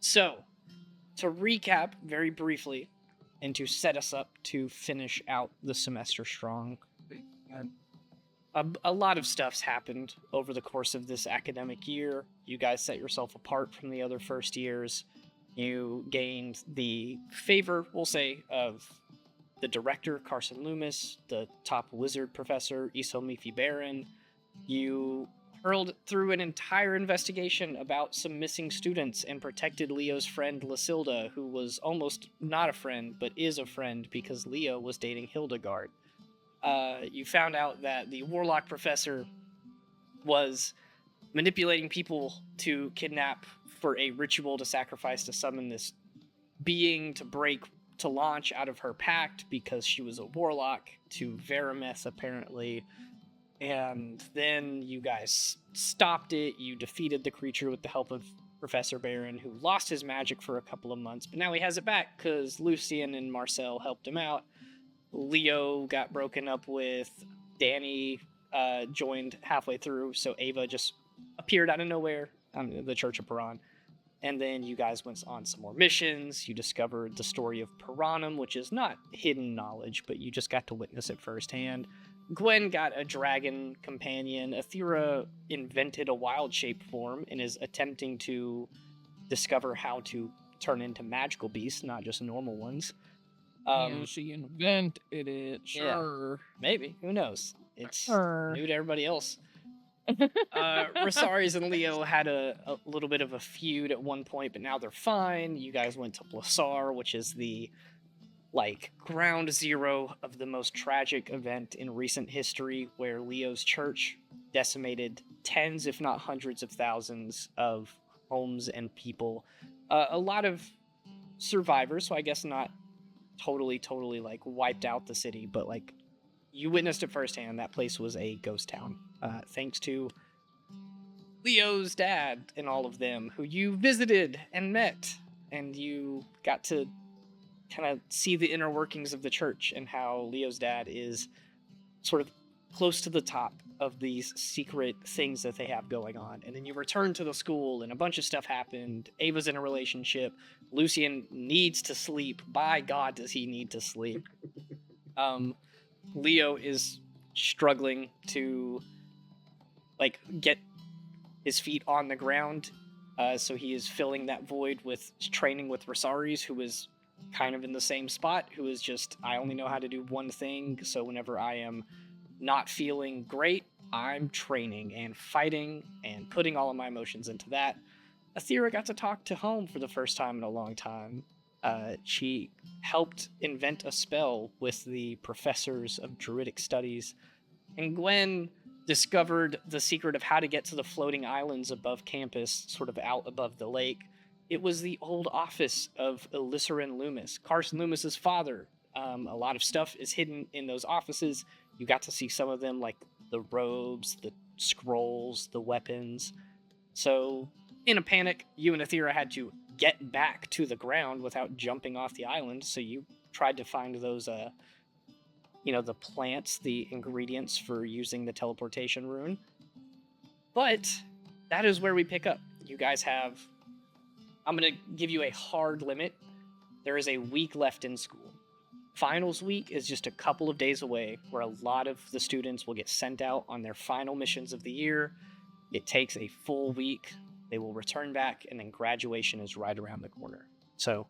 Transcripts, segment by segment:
So, to recap very briefly, and to set us up to finish out the semester strong, a lot of stuff's happened over the course of this academic year. You guys set yourself apart from the other first years. You gained the favor, we'll say, of the director, Carson Loomis, the top wizard professor, Isomifi Baron. You hurled through an entire investigation about some missing students and protected Leo's friend Lasilda, who was almost not a friend, but is a friend because Leo was dating Hildegard. You found out that the warlock professor was manipulating people to kidnap for a ritual to sacrifice to summon this being to launch out of her pact because she was a warlock to Verameth, apparently. And then you guys stopped it. You defeated the creature with the help of Professor Baron, who lost his magic for a couple of months, but now he has it back because Lucien and Marcel helped him out. Leo got broken up with. Danny joined halfway through, so Ava just appeared out of nowhere on the Church of Parhan. And then you guys went on some more missions. You discovered the story of Piranum, which is not hidden knowledge, but you just got to witness it firsthand. Gwen got a dragon companion. Athera invented a wild shape form and is attempting to discover how to turn into magical beasts, not just normal ones. She invented it, sure. Yeah, maybe. Who knows? It's new to everybody else. Rosaries and Leo had a little bit of a feud at one point, but now they're fine. You guys went to Blasar, which is the ground zero of the most tragic event in recent history, where Leo's church decimated tens, if not hundreds of thousands of homes and people. A lot of survivors, so I guess not totally wiped out the city, but you witnessed it firsthand. That place was a ghost town. Thanks to Leo's dad and all of them, who you visited and met, and you got to kind of see the inner workings of the church and how Leo's dad is sort of close to the top of these secret things that they have going on. And then you return to the school and a bunch of stuff happened. Ava's in a relationship. Lucien needs to sleep. By God, does he need to sleep. Leo is struggling to get his feet on the ground. So he is filling that void with training with Rosaries, who is kind of in the same spot, who is just, I only know how to do one thing, so whenever I am not feeling great, I'm training and fighting and putting all of my emotions into that. Athera got to talk to Home for the first time in a long time. She helped invent a spell with the professors of druidic studies, and Gwen discovered the secret of how to get to the floating islands above campus, sort of out above the lake. It was the old office of Elissarin Loomis, Carson Loomis's father. A lot of stuff is hidden in those offices. You got to see some of them, like the robes, the scrolls, the weapons. So, in a panic, you and Athera had to get back to the ground without jumping off the island. So you tried to find those, the plants, the ingredients for using the teleportation rune. But that is where we pick up. You guys have... I'm going to give you a hard limit. There is a week left in school. Finals week is just a couple of days away, where a lot of the students will get sent out on their final missions of the year. It takes a full week. They will return back, and then graduation is right around the corner. So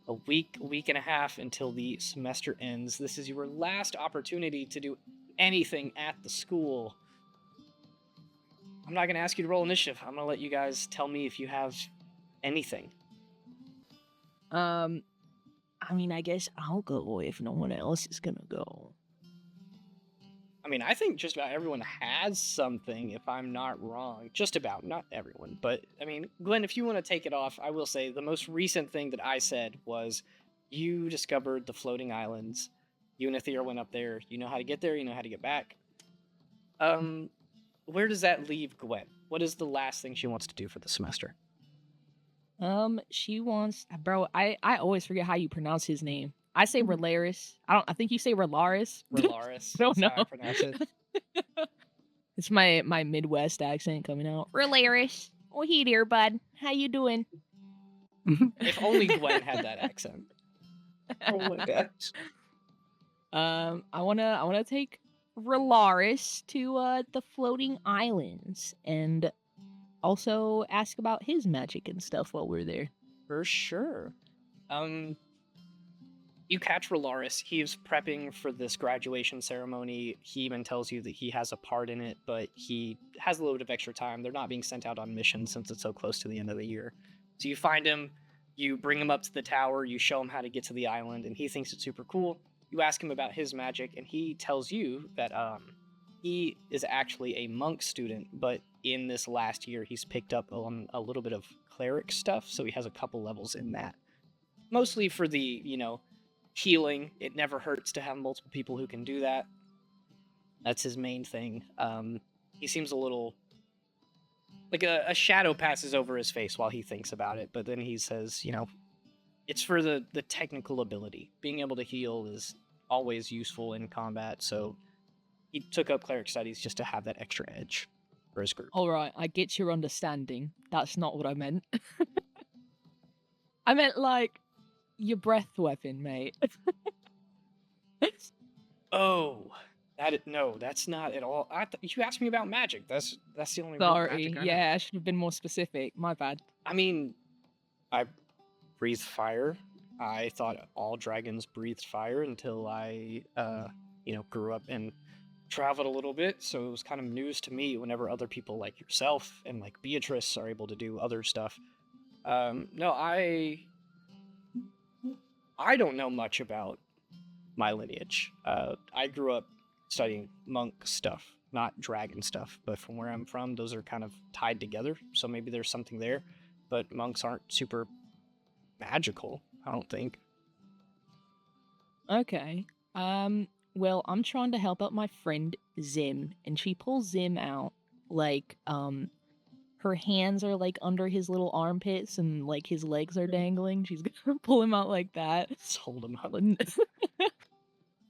a week and a half until the semester ends. This is your last opportunity to do anything at the school. I'm not going to ask you to roll initiative. I'm going to let you guys tell me if you have anything. I guess I'll go if no one else is gonna go. I think just about everyone has something, if I'm not wrong. Just about, not everyone. But, Gwen, if you want to take it off, I will say the most recent thing that I said was you discovered the floating islands. You and Athera went up there. You know how to get there. You know how to get back. Where does that leave Gwen? What is the last thing she wants to do for the semester? She wants... Bro, I always forget how you pronounce his name. I say Relaris. I think you say Relaris. Relaris. I don't know. That's how I pronounce it. It's my Midwest accent coming out. Relaris. Oh, hey there, bud. How you doing? If only Gwen had that accent. Oh my gosh. I wanna take Relaris to the floating islands and also ask about his magic and stuff while we're there. For sure. Um, you catch Relaris. He's prepping for this graduation ceremony. He even tells you that he has a part in it, but he has a little bit of extra time. They're not being sent out on missions since it's so close to the end of the year. So you find him, you bring him up to the tower, you show him how to get to the island, and he thinks it's super cool. You ask him about his magic, and he tells you that he is actually a monk student, but in this last year he's picked up on a little bit of cleric stuff, so he has a couple levels in that. Mostly for the, healing. It never hurts to have multiple people who can do that. That's his main thing. He seems a little like a shadow passes over his face while he thinks about it, but then he says, it's for the technical ability. Being able to heal is always useful in combat, so he took up cleric studies just to have that extra edge for his group. All right, I get your understanding. That's not what I meant. I meant like your breath weapon, mate. Oh, no, that's not at all. You asked me about magic. That's the only real Sorry, magic I know. yeah, I should have been more specific. My bad. I mean, I breathe fire. I thought all dragons breathed fire until I, grew up and traveled a little bit. So it was kind of news to me whenever other people like yourself and like Beatrice are able to do other stuff. No, I don't know much about my lineage. I grew up studying monk stuff, not dragon stuff. But from where I'm from, those are kind of tied together. So maybe there's something there. But monks aren't super magical, I don't think. Okay. Well, I'm trying to help out my friend Zim, and she pulls Zim out like her hands are like under his little armpits and like his legs are dangling. She's gonna pull him out like that. Let's hold him up.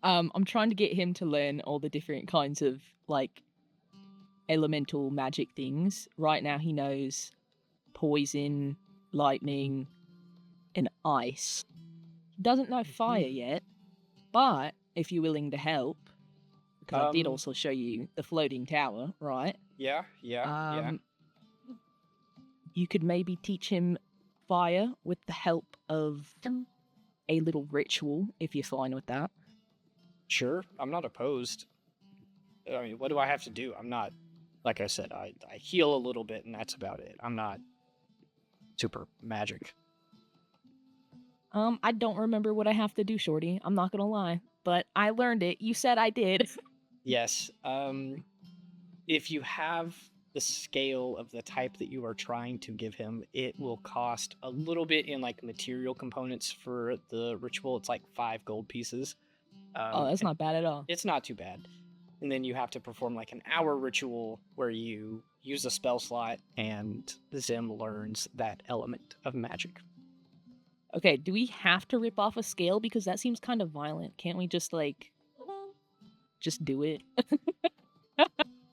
I'm trying to get him to learn all the different kinds of like elemental magic things. Right now he knows poison, lightning, and ice. He doesn't know fire yet, but if you're willing to help, because I did also show you the floating tower, right? Yeah. You could maybe teach him fire with the help of a little ritual, if you're fine with that. Sure, I'm not opposed. I mean, what do I have to do? I'm not, like I said, I heal a little bit and that's about it. I'm not super magic. I don't remember what I have to do, Shorty. I'm not gonna lie, but I learned it. You said I did. Yes. If you have the scale of the type that you are trying to give him, it will cost a little bit in like material components for the ritual. It's like 5 gold pieces. Oh, that's not bad at all. It's not too bad. And then you have to perform like an hour ritual where you use a spell slot and Zim learns that element of magic. Okay, do we have to rip off a scale? Because that seems kind of violent. Can't we just like just do it?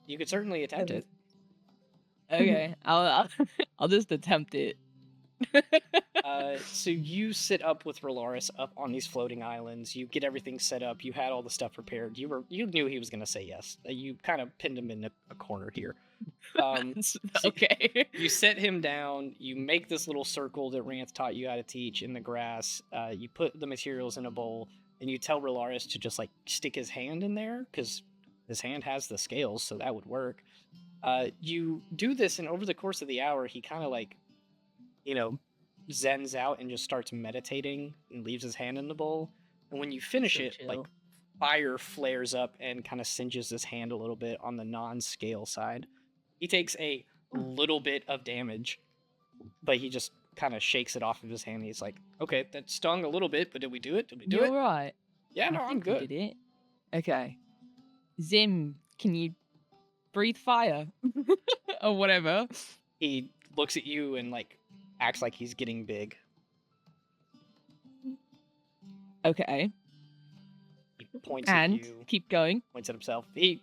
You could certainly attempt it. Okay, I'll just attempt it. So you sit up with Relaris up on these floating islands. You get everything set up. You had all the stuff prepared. You knew he was going to say yes. You kind of pinned him in a corner here. Okay. You set him down. You make this little circle that Ranth taught you how to teach in the grass. You put the materials in a bowl, and you tell Relaris to just like stick his hand in there because his hand has the scales, so that would work. You do this, and over the course of the hour, he kind of like, zens out and just starts meditating and leaves his hand in the bowl. And when you finish So it, chill. like fire flares up and kind of singes his hand a little bit on the non-scale side. He takes a little bit of damage, but he just kind of shakes it off of his hand. He's like, okay, that stung a little bit, but did we do it? Did we do You're it? right. Yeah, no, I I'm think we good. did it. Okay. Zim, can you breathe fire? Or whatever. He looks at you and like acts like he's getting big. Okay. He points And at you, keep going. points at himself. He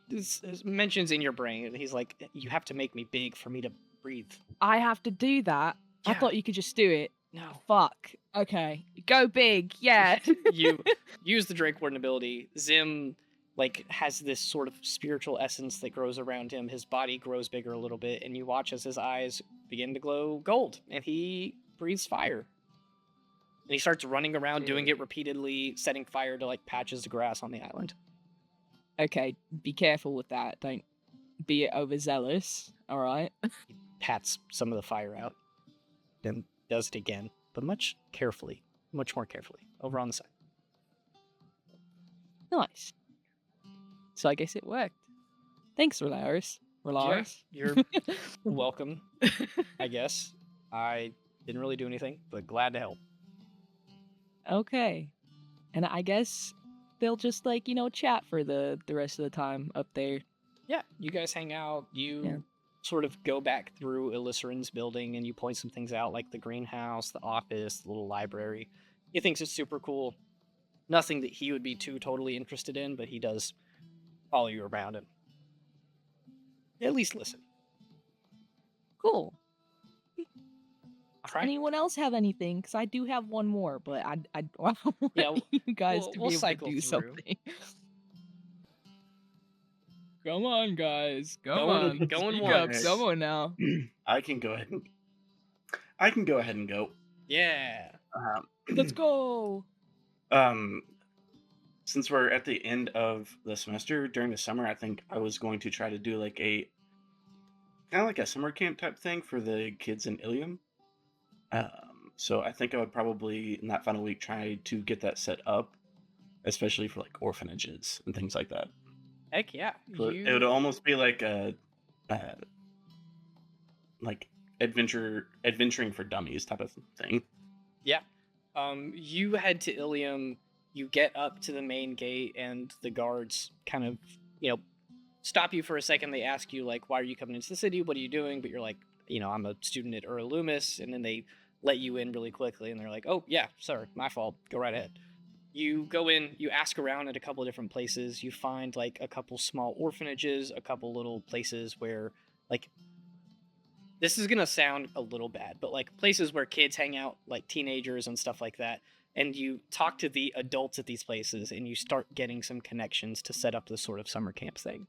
mentions in your brain, he's like, you have to make me big for me to breathe. I have to do that. I Yeah. thought you could just do it. No. Fuck. Okay. Go big. Yeah. You use the Drake Warden ability. Zim has this sort of spiritual essence that grows around him. His body grows bigger a little bit, and you watch as his eyes begin to glow gold, and he breathes fire. And he starts running around doing it repeatedly, setting fire to patches of grass on the island. Okay. Be careful with that. Don't be overzealous. All right. He pats some of the fire out, then does it again, but much more carefully, over on the side. Nice. So I guess it worked. Thanks, Relaris. You're welcome, I guess. I didn't really do anything, but glad to help. Okay. And I guess they'll just chat for the rest of the time up there. Yeah, you guys hang out. You sort of go back through Elissarin's building and you point some things out, like the greenhouse, the office, the little library. He thinks it's super cool. Nothing that he would be too totally interested in, but he does follow you around and at least listen. Cool. All right. Anyone else have anything? Because I do have one more, but I want you guys to we'll be able to cycle do through. something. Come on, guys. Going Speak once. up. Someone now. I can go ahead and go. Yeah. Let's go. Since we're at the end of the semester, during the summer, I think I was going to try to do a kind of like a summer camp type thing for the kids in Ilium. So I think I would probably in that final week try to get that set up, especially for orphanages and things like that. Heck yeah. It would almost be like a adventuring for dummies type of thing. Yeah. You head to Ilium, you get up to the main gate, and the guards kind of, stop you for a second. They ask you, why are you coming into the city? What are you doing? But you're like, I'm a student at Loomis, and then they let you in really quickly, and they're like, oh, yeah, sorry, my fault. Go right ahead. You go in, you ask around at a couple of different places. You find, a couple small orphanages, a couple little places where, this is going to sound a little bad, but, places where kids hang out, teenagers and stuff like that. And you talk to the adults at these places, and you start getting some connections to set up this sort of summer camp thing.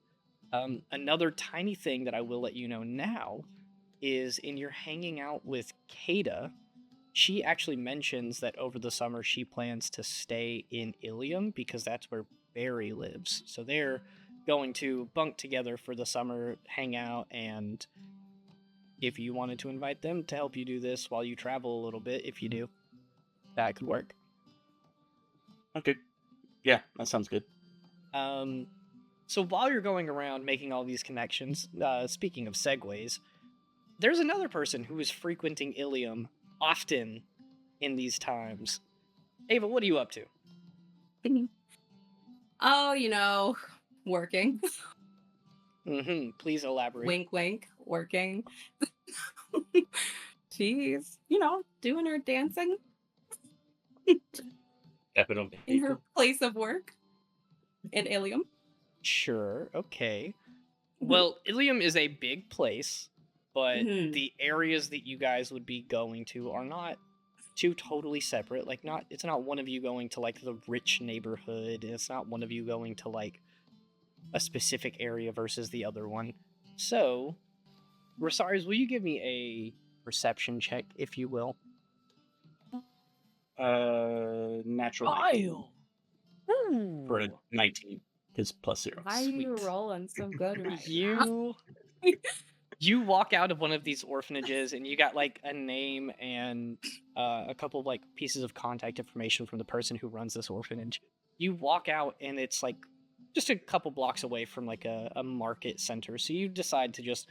Another tiny thing that I will let you know now is in your hanging out with Kada, she actually mentions that over the summer she plans to stay in Ilium because that's where Barry lives. So they're going to bunk together for the summer, hang out, and if you wanted to invite them to help you do this while you travel a little bit, if you do, that could work. Okay. Yeah, that sounds good. So while you're going around making all these connections, speaking of segues, there's another person who is frequenting Ilium often in these times. Ava, what are you up to? Oh, working. Please elaborate. Wink, wink, working. She's, doing her dancing in her place of work in Ilium. Sure, okay. Well, Ilium is a big place, but the areas that you guys would be going to are not two totally separate. It's not one of you going to the rich neighborhood, and it's not one of you going to a specific area versus the other one. So, Rosaris, will you give me a perception check, if you will? Natural 19. For a 19. His +0. Why are you rolling so good right now? You walk out of one of these orphanages and you got a name and a couple of pieces of contact information from the person who runs this orphanage. You walk out and it's just a couple blocks away from a market center. So you decide to just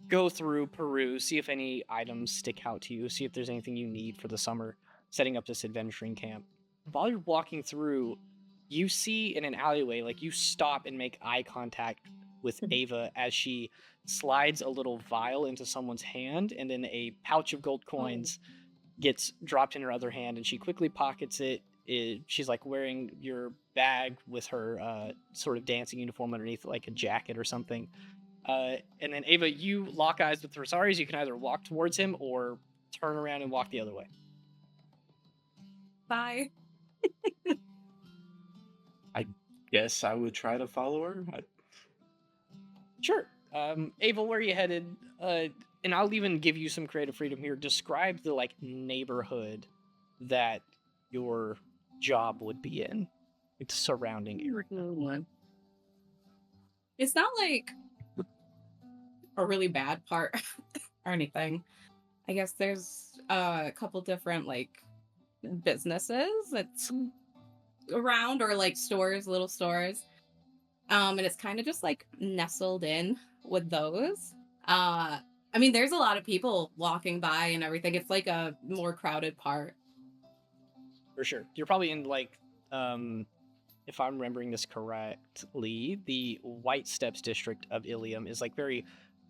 go through, peruse, see if any items stick out to you, see if there's anything you need for the summer, setting up this adventuring camp. While you're walking through, you see in an alleyway, you stop and make eye contact with Ava as she slides a little vial into someone's hand, and then a pouch of gold coins gets dropped in her other hand, and she quickly pockets it. She's wearing your bag with her sort of dancing uniform underneath, a jacket or something. And then Ava, you lock eyes with Rosaris. You can either walk towards him or turn around and walk the other way. by. Yes, I would try to follow her. Sure. Ava, where are you headed? And I'll even give you some creative freedom here. Describe the like neighborhood that your job would be in. It's surrounding area. It's not like a really bad part or anything. I guess there's a couple different like businesses that's around, or like stores, little stores. And it's kind of just like nestled in with those. I mean, there's a lot of people walking by and everything. It's like a more crowded part. For sure. You're probably in like if I'm remembering this correctly, the White Steps district of Ilium is like very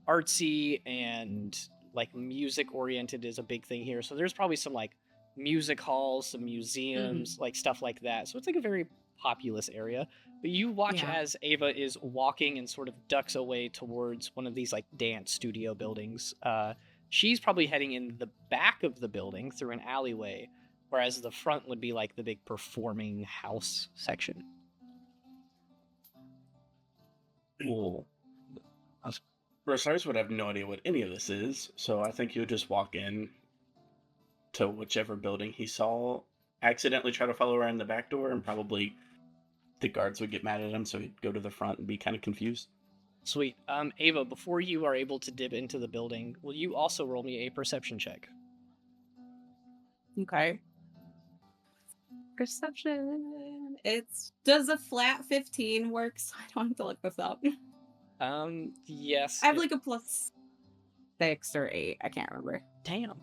artsy and like music oriented is a big thing here. So there's probably some like music halls, some museums, like stuff like that. So it's like a very populous area. But you watch Yeah. as Ava is walking and sort of ducks away towards one of these like dance studio buildings. She's probably heading in the back of the building through an alleyway, whereas the front would be like the big performing house section. Well, Rosars would have no idea what any of this is, so I think he would just walk in to whichever building he saw, accidentally try to follow around the back door, and probably the guards would get mad at him, so he'd go to the front and be kind of confused. Sweet. Ava, before you are able to dip into the building, will you also roll me a perception check? Okay. Perception. Does a flat 15 work? So I don't have to look this up. Yes. I have like a plus 6 or 8. I can't remember. Damn.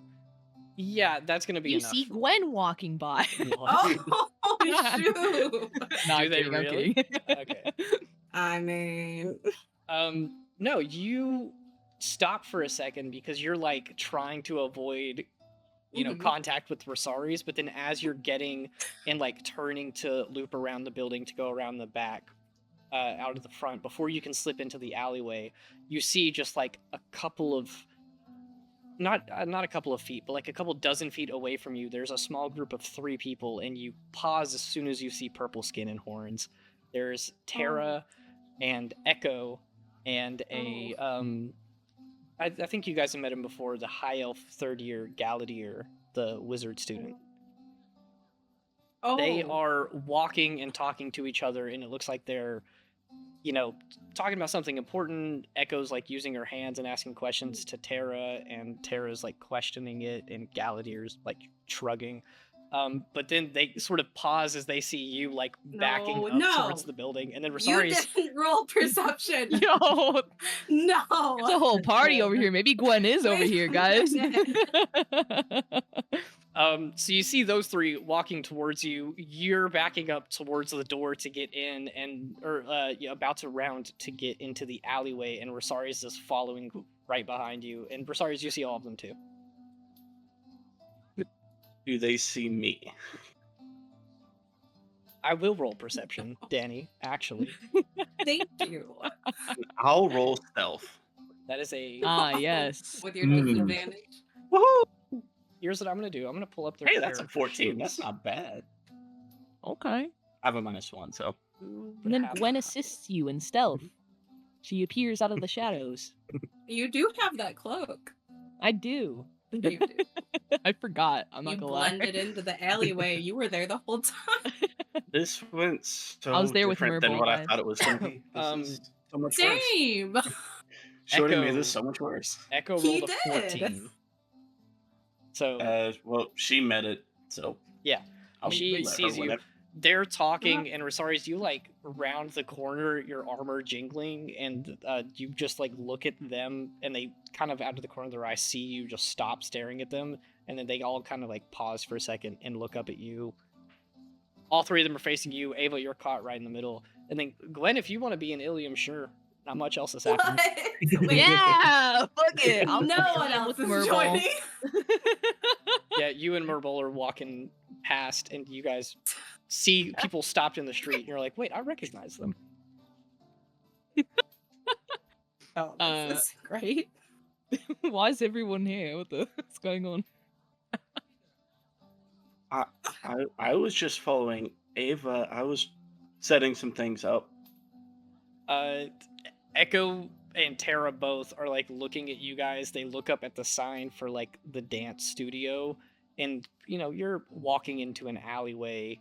Yeah, that's gonna be You enough. see Gwen walking by. What? Oh, shoot. No, Do I'm they kidding, I'm really? kidding. Okay. I mean, No, you stop for a second because you're like trying to avoid, Mhm. contact with Rosaries, but then as you're getting and like turning to loop around the building to go around the back, out of the front, before you can slip into the alleyway, you see just like a couple of not a couple of feet, but like a couple dozen feet away from you, there's a small group of 3 people, and you pause as soon as you see purple skin and horns. There's Tara and Echo and a I think you guys have met him before, the high elf 3rd year Galadier, the wizard student. oh, They are walking and talking to each other, and it looks like they're talking about something important. Echo's like using her hands and asking questions to Tara, and Tara's like questioning it, and Galadier's like shrugging. But then they sort of pause as they see you like backing up No. towards the building, and then You Rosari's didn't roll perception. Yo, No. there's a whole party over here. Maybe Gwen is over Wait here, a guys. So you see those 3 walking towards you. You're backing up towards the door to get in, or you're about to round to get into the alleyway, and Rosari's is following right behind you. And Rosari's, you see all of them too. Do they see me? I will roll perception, Danny. Actually, Thank you. I'll roll stealth. that is a. Yes. With your Mm. disadvantage. Woohoo! Here's what I'm gonna do. I'm gonna pull up their. Hey, that's a character 14. That's sheets. not bad. Okay. I have a -1, so. Who And then have- Gwen assists you in stealth. She appears out of the shadows. You do have that cloak. I do. You do. I forgot. I'm not You gonna lie. blended into the alleyway. You were there the whole time. This went so I was there with different than Merble, what I guys. thought it was going to be. This is so much worse. Same. Showing me Echo. this so much worse. Echo He rolled a did. 14. So Well, she met it, so. Yeah. I'll She let her sees you. whenever- they're talking, and Rosari's, you like round the corner, your armor jingling, and you just like look at them, and they kind of out of the corner of their eye see you, just stop staring at them, and then they all kind of like pause for a second and look up at you. All 3 of them are facing you. Ava, you're caught right in the middle. And then Gwen, if you want to be in Ilium, sure. Not much else has happened. What? Wait, Yeah, fuck it. no I'm one down else with is Merble. joining. Yeah, you and Merble are walking past, and you guys see people stopped in the street, and you're like, wait, I recognize them. Oh, Uh, this is great. Why is everyone here? What's going on? I was just following Ava. I was setting some things up. Uh, Echo and Tara both are like looking at you guys. They look up at the sign for like the dance studio, and you're walking into an alleyway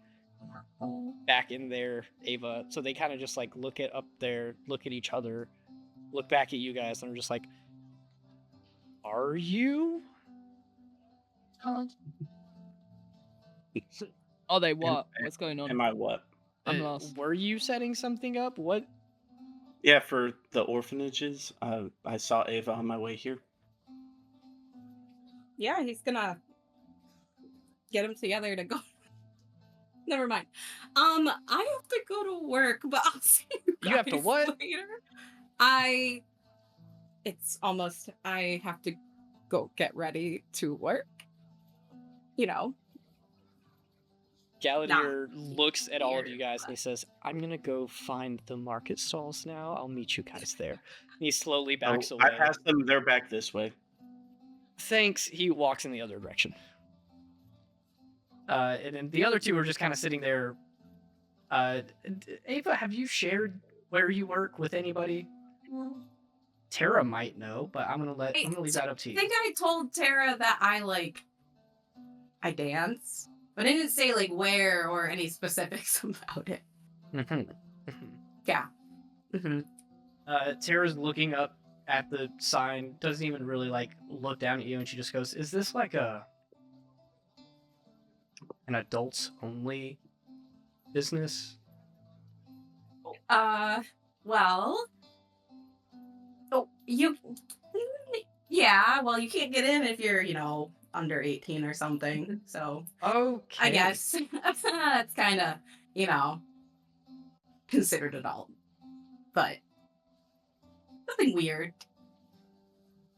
back in there, Ava. So they kind of just like look at up there, look at each other, look back at you guys, and are just like, "Are you?" Are they Am, what? What's going on? am I what? I'm lost. Were you setting something up? What? Yeah, for the orphanages. I saw Ava on my way here. Yeah, he's gonna get them together to go. Never mind. I have to go to work, but I'll see you guys You have to what? later. It's almost. I have to go get ready to work. You know, Galadier looks at all of weird, you guys and he says, "I'm gonna go find the market stalls now. I'll meet you guys there." And he slowly backs Oh, away. I passed them. They're back this way. Thanks. He walks in the other direction. And then the other two are just kind of sitting there. Ava, have you shared where you work with anybody? Tara might know, but I'm gonna leave that up to I you. think I told Tara that I dance, but I didn't say like where or any specifics about it. Yeah. Mm-hmm. Tara's looking up at the sign, doesn't even really like look down at you, and she just goes, "Is this like an adults only business?" Well, yeah, well, you can't get in if you're, under 18 or something. So Okay. I guess it's kind of, considered adult, but nothing weird.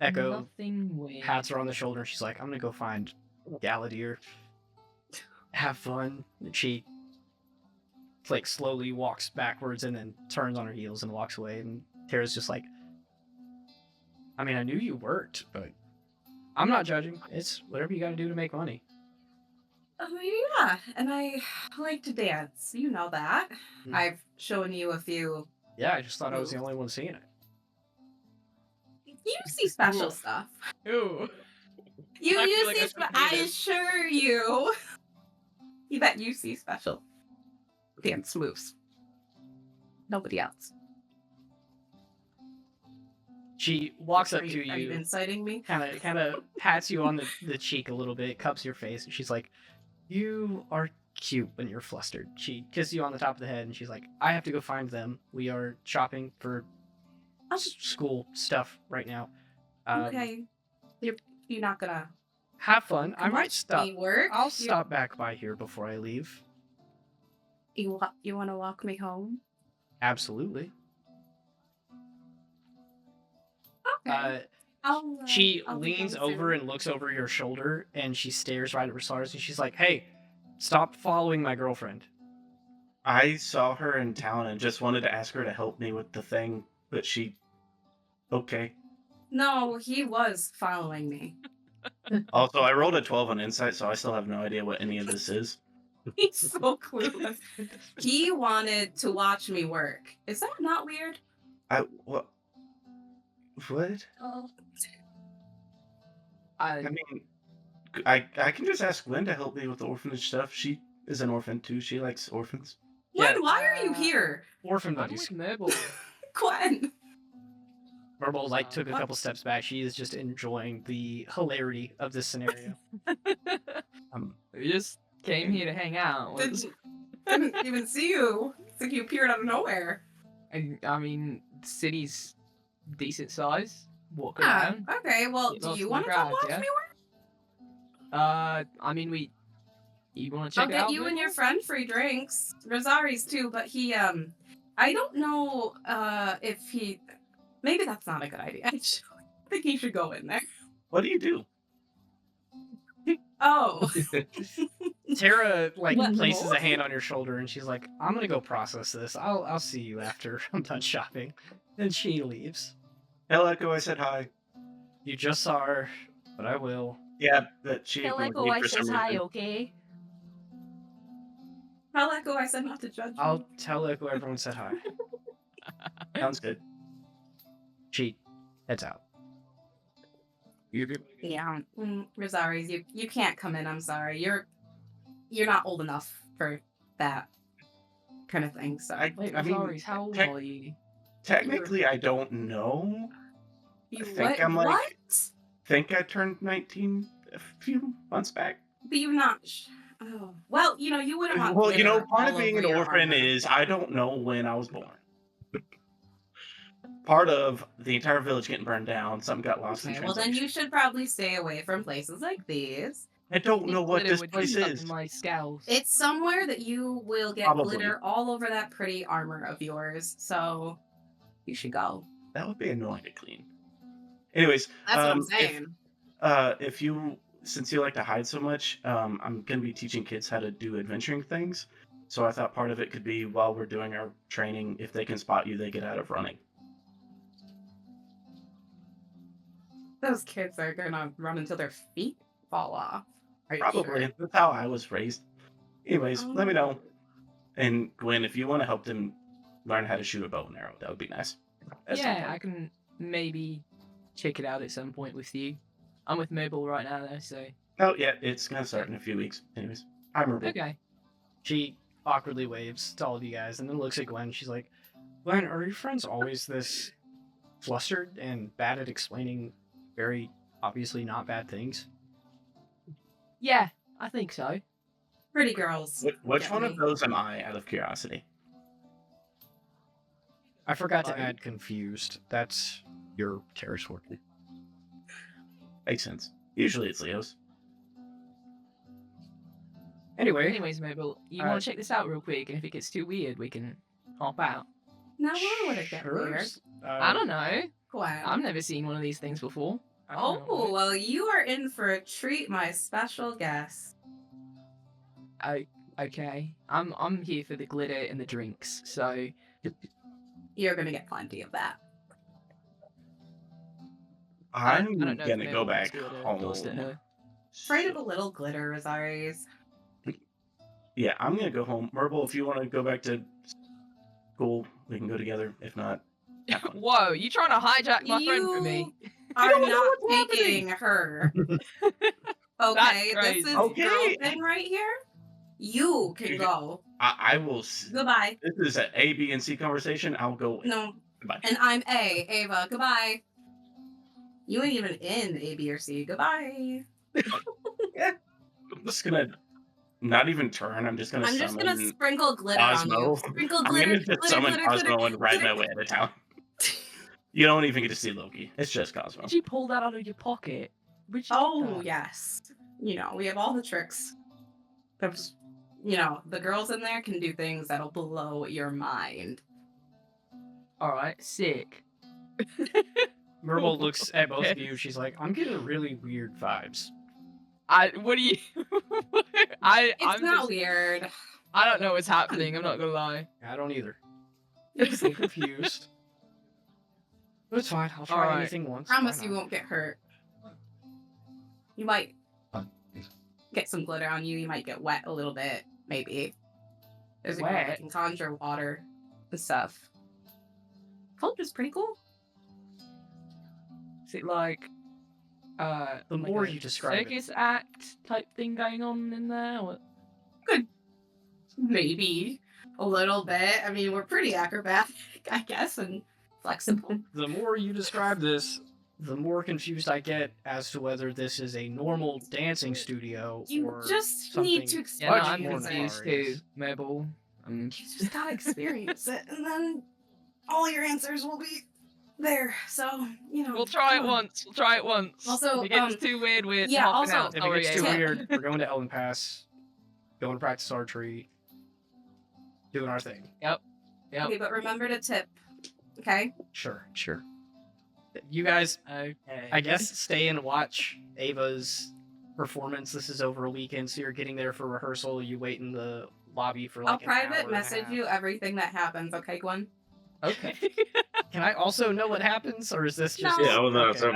Echo Nothing weird. pats her on the shoulder. She's like, "I'm gonna go find Galadier. Have fun." And she like slowly walks backwards and then turns on her heels and walks away. And Tara's just like, "I mean, I knew you worked, but I'm not judging. It's whatever you got to do to make money." Yeah, and I like to dance. You know that. Hmm. I've shown you a few. Yeah, I just thought I was the only one seeing it. You see special stuff. Ooh. You I feel like see, I should I do this. assure you. You bet you see special dance moves. Nobody else. She walks up Are to Are you you, inciting me? kind of pats you on the cheek a little bit, cups your face, and she's like, "You are cute when you're flustered." She kisses you on the top of the head, and she's like, "I have to go find them. We are shopping for school stuff right now. Okay. You're not gonna Have fun. I might watch stop. me work. I'll stop back by here before I leave." You want to walk me home? Absolutely. Okay. She I'll be leans home over soon. and looks over your shoulder, and she stares right at Rosars, and she's like, "Hey, stop following my girlfriend." I saw her in town and just wanted to ask her to help me with the thing, but she. Okay. No, he was following me. Also, I rolled a 12 on insight, so I still have no idea what any of this is. He's so clueless. He wanted to watch me work. Is that not weird? What? What? I I mean, I can just ask Gwen to help me with the orphanage stuff. She is an orphan too. She likes orphans. Yeah. Gwen, why are you here? Orphan I'm buddies. with Mabel. Gwen. Merble like took a couple steps back. She is just enjoying the hilarity of this scenario. We just came here to hang out. Didn't even see you. It's like you appeared out of nowhere. I mean, the city's decent size. Walk Ah, around. okay. Well, Get do lost you in the want to come crowd, watch yeah? me work? I mean, you want to check I'll it get out? you and Mabel? your friend free drinks. Rosari's too, but he I don't know if he maybe that's not a good idea. I think he should go in there. What do you do? Oh. Tara like What? places a hand on your shoulder, and she's like, "I'm gonna go process this. I'll see you after I'm done shopping." Then she leaves. Hell, Echo, I said hi. You just saw her, but I will. Yeah, but she Tell ignored Echo me I for says some hi, reason. okay? Tell Echo I said not to judge you. I'll tell Echo everyone said hi. Sounds good. She heads out. Yeah, Rosaries, you can't come in. I'm sorry. You're not old enough for that kind of thing. So Wait, I mean, Rosaries, how old tech- are you? technically, I don't know. you think what? I'm like- What? Think I turned 19 a few months back. But you're not. Oh well, you wouldn't want. Well, glitter part all of being over an your orphan armor. is I don't know when I was born. Part of the entire village getting burned down, something got lost in Okay, well translation. then you should probably stay away from places like these. I don't know what Glitter this would be place stuck is. in my scales. It's somewhere that you will get Probably. glitter all over that pretty armor of yours. So you should go. That would be annoying to clean. Anyways, That's what I'm saying. if you, since you like to hide so much, I'm gonna be teaching kids how to do adventuring things. So I thought part of it could be while we're doing our training, if they can spot you, they get out of running. Those kids are gonna run until their feet fall off. Are you Probably. sure? That's how I was raised. Anyways, let me know. And Gwen, if you want to help them learn how to shoot a bow and arrow, that would be nice. At some Yeah, point. I can maybe check it out at some point with you. I'm with Mobile right now though, so Oh, yeah, it's gonna start in a few weeks. Anyways, I remember. okay. She awkwardly waves to all of you guys and then looks at Gwen. She's like, Gwen, are your friends always this flustered and bad at explaining very obviously not bad things? Yeah, I think so. Pretty girls. Which get one me. of those am I, out of curiosity? I forgot to Fine. add confused. That's your territory. Makes sense. Usually it's Leo's. Anyway, Anyways, Mobile, you Uh, want to check this out real quick, and if it gets too weird, we can hop out. Now why would it get sure. weird? I don't know. Gwen. I've never seen one of these things before. I don't Oh, know. well, you are in for a treat, my special guest. Okay. I'm here for the glitter and the drinks, so You're gonna get plenty of that. I I'm don't know if gonna Mabel go wants back to endorse it, home. no. Afraid of a little glitter, Rosaries. Yeah, I'm gonna go home. Merble, if you want to go back to school, we can go together. If not, have fun. Whoa, you trying to hijack my friend from me? Are don't know not what's taking her. Okay, this crazy. is Okay. girl thing right here. You can You- go. I will. Goodbye. This is an A, B, and C conversation. I'll go. No, Goodbye. and I'm A, Ava. Goodbye. You ain't even in A, B, or C. Goodbye. I'm just gonna not even turn. I'm just gonna I'm just gonna summon sprinkle glitter on Cosmo. you. Sprinkle I'm glitter, gonna just glitter, summon glitter, Cosmo glitter, and ride my glitter. way out of town. You don't even get to see Loki. It's just Cosmo. Did you pull that out of your pocket? Where'd you get Oh, that? yes. We have all the tricks. There's, the girls in there can do things that'll blow your mind. Alright, sick. Merble looks at both of Okay. you. She's like, I'm getting really weird vibes. What do you... It's I'm not just- weird. I don't know what's happening, I'm not gonna lie. I don't either. I'm so confused. But it's fine. I'll try Alright. anything once. Promise Why you not? won't get hurt. You might get some glitter on you. You might get wet a little bit, maybe. There's a girl that Wet? can conjure water and stuff. Culture's pretty cool. Is it like... The like more a you describe it. circus act type thing going on in there? Or... Maybe a little bit. I mean, we're pretty acrobatic, I guess, and flexible. The more you describe this, the more confused I get as to whether this is a normal dancing studio You or just something. need to Yeah, no, Much I'm more experience it. confused too, nefarious. Mabel. You just gotta experience it, and then all your answers will be there. So, We'll try it come on. once. We'll try it once. Also, if it gets too weird, we're yeah, hopping also- out. If it Sorry, gets too Ava. weird, we're going to Ellen Pass, going to practice archery, doing our thing. Yep. Okay, but remember to tip. Okay. Sure. You guys, Okay. I guess, stay and watch Ava's performance. This is over a weekend, so you're getting there for rehearsal. You wait in the lobby for like I'll an hour private and a message half. you everything that happens. Okay, Gwen. Okay. Can I also know what happens, or is this just? No. Yeah, well, no, Okay. so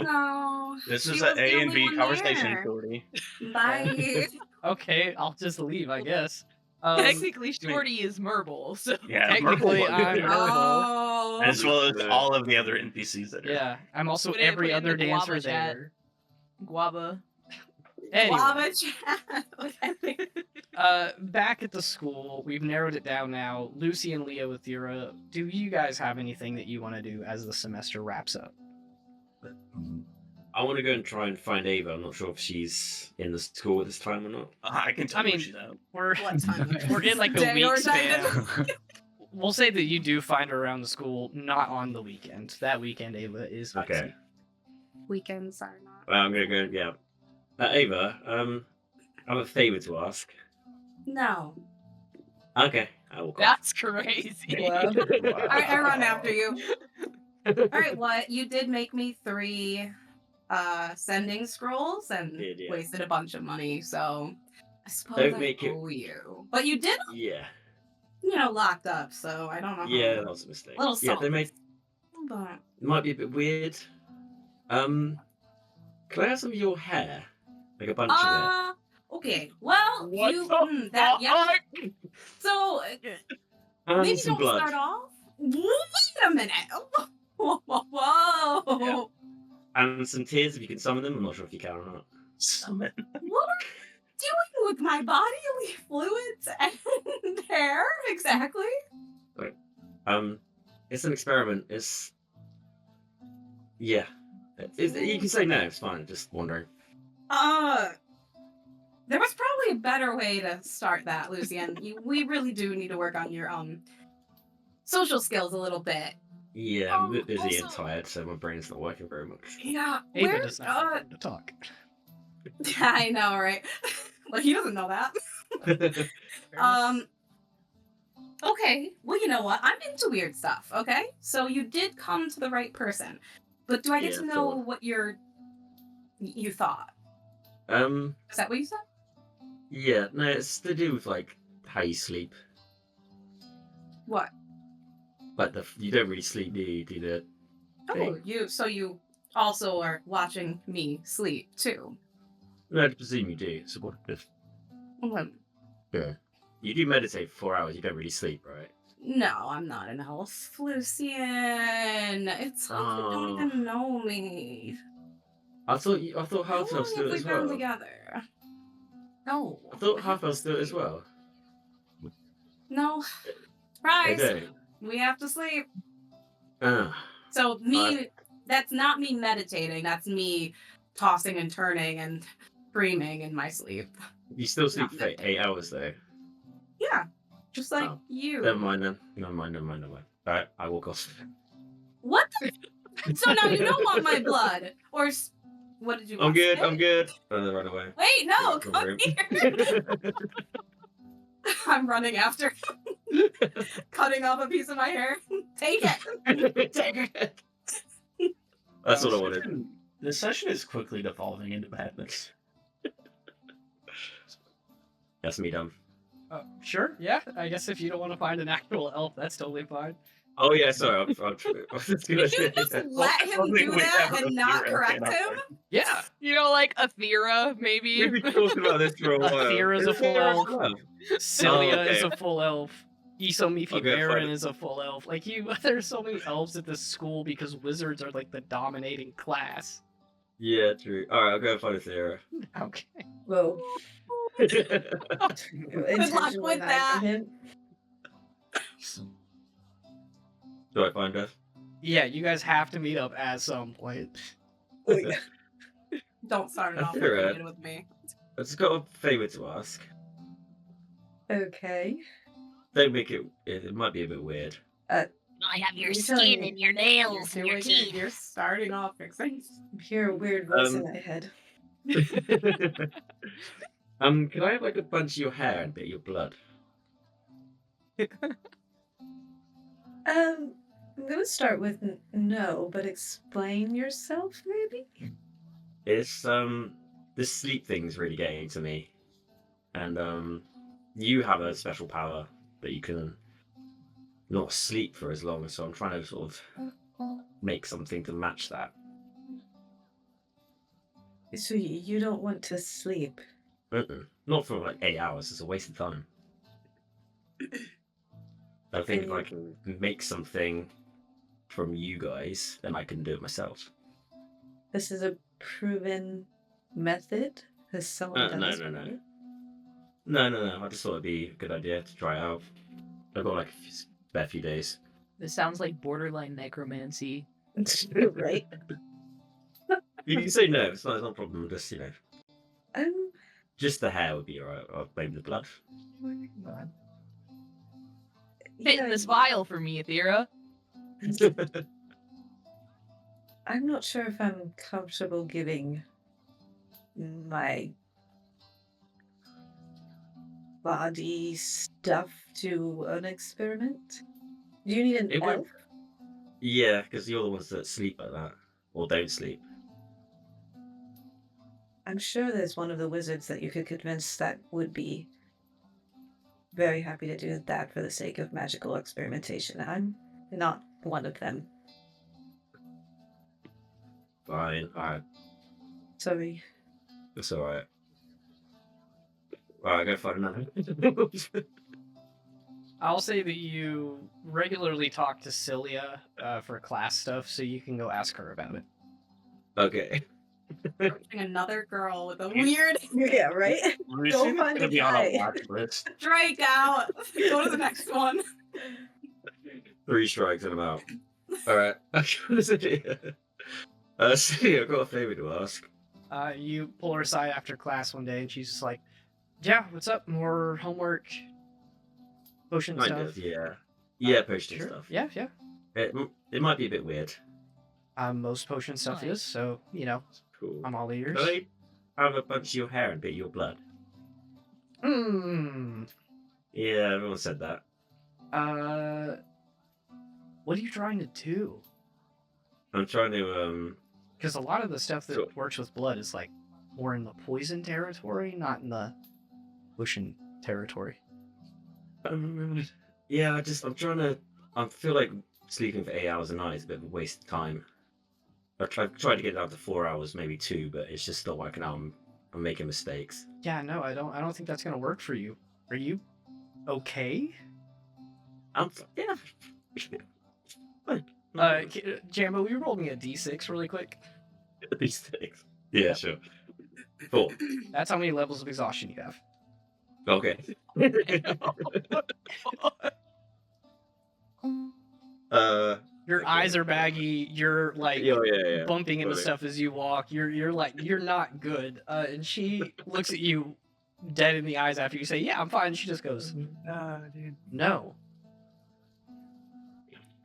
No. this She is was an the A and only B one conversation, there. Cody. Bye. Okay, I'll just leave, I guess. Technically, Shorty is Merble, so Yeah, Technically, Merkle I'm Bug. Merble. Oh. As well as all of the other NPCs that are. Yeah, I'm also Put it- every put it in other the guava dancer chat. there. Guava. Anyway, Guava chat. Okay. back at the school, we've narrowed it down now. Lucy and Leo with Thera, do you guys have anything that you want to do as the semester wraps up? I want to go and try and find Ava. I'm not sure if she's in the school at this time or not. I can tell I mean, you she's out. We're What time? we're in like a Day or week night? span. We'll say that you do find her around the school, not on the weekend. That weekend, Ava is Okay. busy. Weekends are not. Well, I'm gonna go. Yeah. Ava, I have a favor to ask. No. Okay, I will. That's crazy. Wow. I run after you. Alright, what? You did make me 3 sending scrolls and Did, yeah. wasted a bunch of money, so I suppose Don't I make it- owe you. But you did, Yeah. locked up, so I don't know. Yeah, that was a mistake. Little Yeah, they salt. made. But Might be a bit weird. Can I have some of your hair? Like a bunch of it. okay. Well, What you the that yeah. fuck? So And maybe some don't blood. start off. Wait a minute. Whoa, whoa, whoa. Yeah. And some tears if you can summon them. I'm not sure if you can or not. Summon. What are you doing with my bodily fluids and hair? Exactly. It's an experiment. It's. Yeah. You can say no, it's fine. Just wondering. There was probably a better way to start that, Lucian. We really do need to work on your social skills a little bit. Yeah, I'm a bit busy and Also- tired, so my brain's not working very much. Yeah, Ava where? does not have time to talk. I know, right? Well, he doesn't know that. Okay. Well, you know what? I'm into weird stuff. Okay, so you did come to the right person, but do I get Yeah, to know sure. what you thought? Is that what you said? Yeah, no, it's to do with like how you sleep. What? Like you don't really sleep, do you? Do the Oh, thing. you also are watching me sleep too. No, I presume you do. So what if? Well, Yeah. You do meditate for 4 hours. You don't really sleep, right? no, I'm not an elf, Lucian. It's like you don't Oh. even know me. I thought How half long elves do have it we as been well. together? No. I thought half elves do it as well. No. They Surprise. don't. We have to sleep. Ah, So that's not me meditating. That's me tossing and turning and screaming in my sleep. you still sleep Not for 8 hours though. Yeah. Just like Oh. you. Never mind then. Never mind. Alright, I walk off. What the? So now you don't want my blood. Or what did you I'm want? good. Snake? I'm good. And then run away. Wait, no, Go come room. here. I'm running after him, cutting off a piece of my hair. Take it. That's what I wanted. The session is quickly devolving into madness. That's me done. Sure, yeah. I guess if you don't want to find an actual elf, that's totally fine. Oh yeah, sorry. I'm just Did gonna you say just that. let him Something do we that have and a not zero correct cannot him? find. Yeah. You know, like Athera, maybe. We've been talking about this for a while. Athera's a Is full Athera elf. full elf? Cilia okay. is a full elf. Isomifi Okay, Baron fine. is a full elf. Like there's so many elves at this school because wizards are like the dominating class. Yeah, true. Alright, I'll go find Athera. Okay. Whoa. Good luck Intentionally with hide that. from him. Do I find her? Yeah, you guys have to meet up at some point. Don't start it off That's alright. with me. I've just got a favour to ask. Okay. Don't make it. It might be a bit weird. I have your You're telling skin me and your nails and your Doing it, teeth. You're starting off fixing. I hear a weird voice in my head. Can I have like a bunch of your hair and a bit of your blood? I'm gonna start with no, but explain yourself, maybe? It's this sleep thing's really getting to me, and you have a special power that you can not sleep for as long. So I'm trying to sort of make something to match that. So you don't want to sleep? Not for like 8 hours. It's a waste of time. I think if I can make something from you guys, then I can do it myself. This is a proven method? Has someone done No. this before? No. I just thought it'd be a good idea to try it out. I've got like a spare few days. This sounds like borderline necromancy. Right? You can say no. It's not a problem. Just Um, just the hair would be alright. Or maybe the blood. Fit in this vial for me, Athera. I'm not sure if I'm comfortable giving my body stuff to an experiment. Do you need an It won't- elf? Yeah, because you're the ones that sleep like that or don't sleep. I'm sure there's one of the wizards that you could convince that would be very happy to do that for the sake of magical experimentation. I'm not one of them. Fine. Alright. Sorry. That's alright. Alright, go find another. I'll say that you regularly talk to Cilia for class stuff, so you can go ask her about it. Okay. Another girl with a weird Yeah, right? Go find a guy. list. strike out. Go to the next one. 3 strikes and I'm out. Alright. See, I've got a favour to ask. You pull her aside after class one day, and she's just like, "Yeah, what's up? More homework, potion Kind stuff." of, yeah. Yeah, potion Sure. stuff. Yeah, yeah. It might be a bit weird. Most potion stuff Nice. is, so Cool. I'm all ears. Can I have a bunch of your hair and bit of your blood? Hmm. Yeah, everyone said that. What are you trying to do? I'm trying to Because a lot of the stuff that Sure. works with blood is like more in the poison territory, not in the potion territory. yeah, I'm trying to. I feel like sleeping for 8 hours a night is a bit of a waste of time. I've tried to get down to 4 hours, maybe 2, but it's just not working out. I'm making mistakes. Yeah, no, I don't think that's gonna work for you. Are you okay? Yeah. Fine. Jambo, will you roll me a d6 really quick? These things. Yeah, sure. 4. That's how many levels of exhaustion you have. Okay. Your eyes are baggy. You're like yeah. bumping into Totally. stuff as you walk. You're like you're not good. And she looks at you dead in the eyes after you say, "Yeah, I'm fine." She just goes, Dude. "No."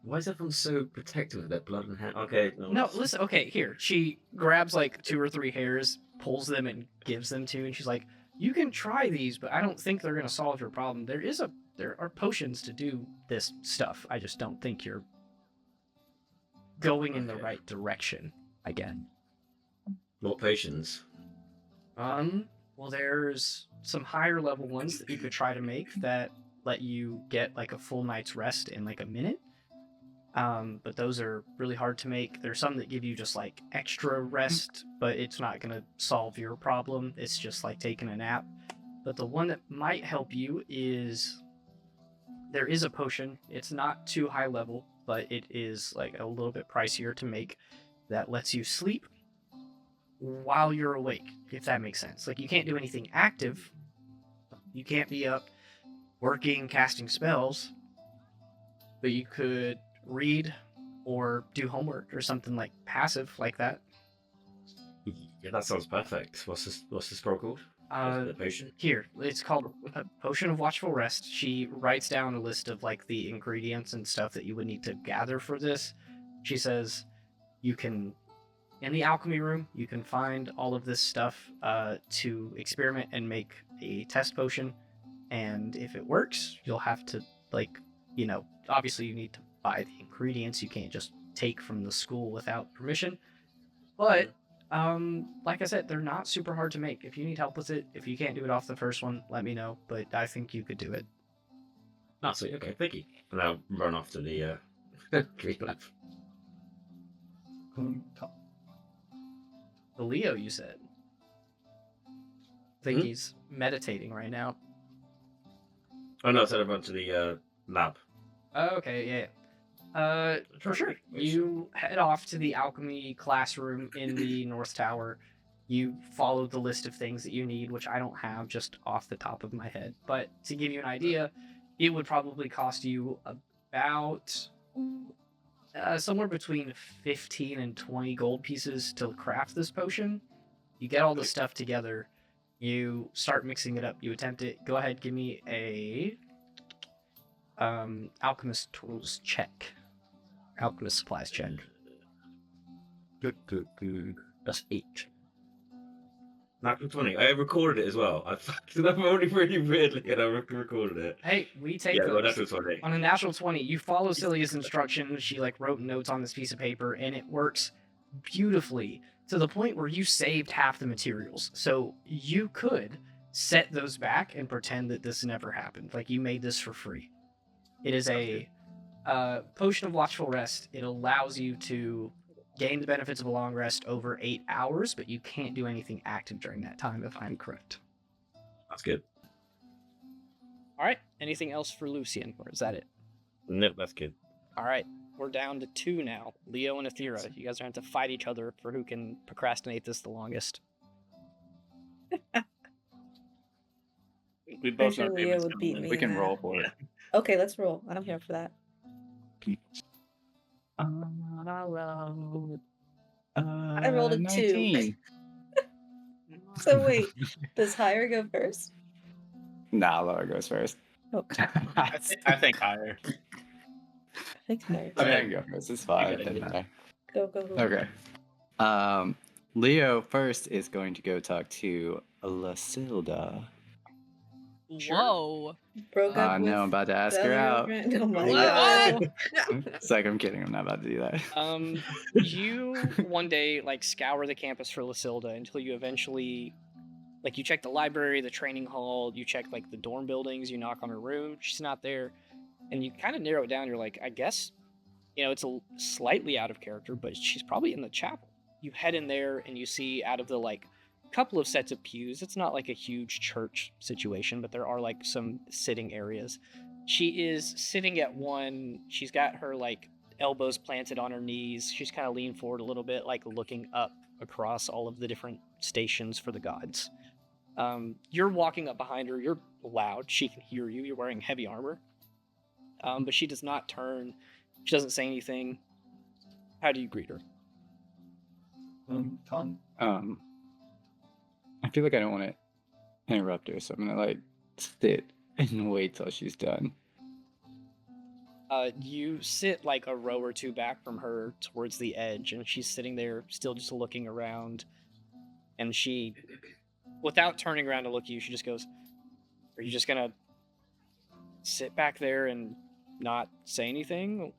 Why is everyone so protective of their blood and hair? Okay. No, listen. Okay, here. She grabs like 2 or 3 hairs, pulls them, and gives them to you. And she's like, "You can try these, but I don't think they're gonna solve your problem. There are potions to do this stuff. I just don't think you're going in the Okay. right direction." Again. More potions. Well, there's some higher level ones that you could try to make that let you get like a full night's rest in like a minute. But those are really hard to make. There's some that give you just like extra rest, but it's not gonna solve your problem. It's just like taking a nap. But the one that might help you is there is a potion. It's not too high level, but it is like a little bit pricier to make that lets you sleep while you're awake, if that makes sense. Like you can't do anything active. You can't be up working, casting spells, but you could read or do homework or something like passive like that. Yeah, that sounds perfect. What's the scroll called? The potion. Here, it's called a Potion of Watchful Rest. She writes down a list of like the ingredients and stuff that you would need to gather for this. She says you can, in the alchemy room, you can find all of this stuff to experiment and make a test potion. And if it works, you'll have to obviously you need to buy the ingredients. You can't just take from the school without permission. But like I said, they're not super hard to make. If you need help with it, if you can't do it off the first one, let me know. But I think you could do it. Oh, sweet. Okay, thank you. And I'll run off to the tree lab. The Leo, you said. I think he's meditating right now. Oh no, I said I went to the lab. Okay, yeah. For sure. You head off to the alchemy classroom in the North Tower. You follow the list of things that you need, which I don't have just off the top of my head. But to give you an idea, it would probably cost you about somewhere between 15 and 20 gold pieces to craft this potion. You get all the stuff together. You start mixing it up. You attempt it. Go ahead, give me a alchemist tools check. Alchemist supplies check. That's 8. Natural 20. I recorded it as well. I'm only really weirdly and I recorded it. Hey, we take Yeah, well, those. natural 20. On a natural 20, you follow Celia's instructions. She wrote notes on this piece of paper, and it works beautifully to the point where you saved half the materials. So you could set those back and pretend that this never happened. Like you made this for free. It is a potion of watchful rest. It allows you to gain the benefits of a long rest over 8 hours, but you can't do anything active during that time, if I'm correct. That's good. All right. Anything else for Lucian, or is that it? Nope, that's good. All right. We're down to 2 now. Leo and Athera. You guys are going to fight each other for who can procrastinate this the longest. We both Pretty sure know Leo David's would gonna beat win. me. We can in roll that. for it. Okay, let's roll. I'm here for that. I rolled a 2. 19. So wait, does higher go first? Nah, lower goes first. Okay. I think higher. I think higher. I mean, I can go first. It's fine. Okay. It doesn't matter. Go. Okay. Leo first is going to go talk to Lasilda. Whoa. Broke up with No, I'm about to ask the her other out. girlfriend? Oh my What? god. It's like, I'm kidding. I'm not about to do that. You one day scour the campus for Lasilda until you eventually you check the library, the training hall, you check the dorm buildings, you knock on her room, she's not there, and you kind of narrow it down. You're like, I guess it's slightly out of character, but she's probably in the chapel. You head in there and you see out of the couple of sets of pews, it's not a huge church situation, but there are some sitting areas. She is sitting at one. She's got her elbows planted on her knees. She's kind of leaned forward a little bit, looking up across all of the different stations for the gods. You're walking up behind her. You're loud. She can hear you. You're wearing heavy armor. But she does not turn. She doesn't say anything. How do you greet her? I feel like I don't want to interrupt her, so I'm gonna sit and wait till she's done. You sit a row or two back from her towards the edge, and she's sitting there still just looking around. And she, without turning around to look at you, she just goes, "Are you just gonna sit back there and not say anything?"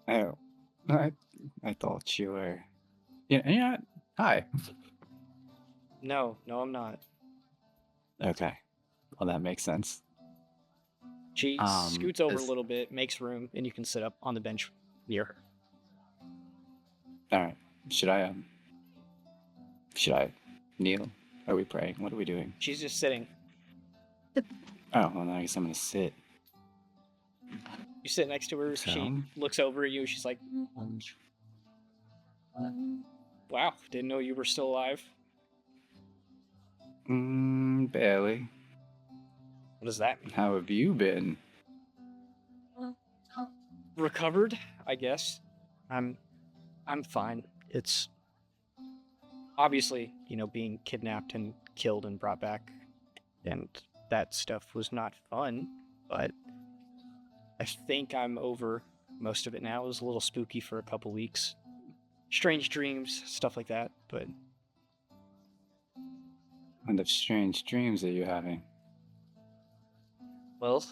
Oh, I thought you were. Yeah. Hi. No, I'm not. Okay. Well, that makes sense. She scoots over a is- little bit, makes room, and you can sit up on the bench near her. All right. Should I kneel? Are we praying? What are we doing? She's just sitting. Oh, well, then I guess I'm gonna sit. You sit next to her. She So? looks over at you. She's like, "Wow, didn't know you were still alive." Barely. What does that mean? How have you been? Recovered, I guess. I'm fine. It's obviously, being kidnapped and killed and brought back, and that stuff was not fun, but I think I'm over most of it now. It was a little spooky for a couple weeks. Strange dreams, stuff like that, but What kind of strange dreams are you having? well,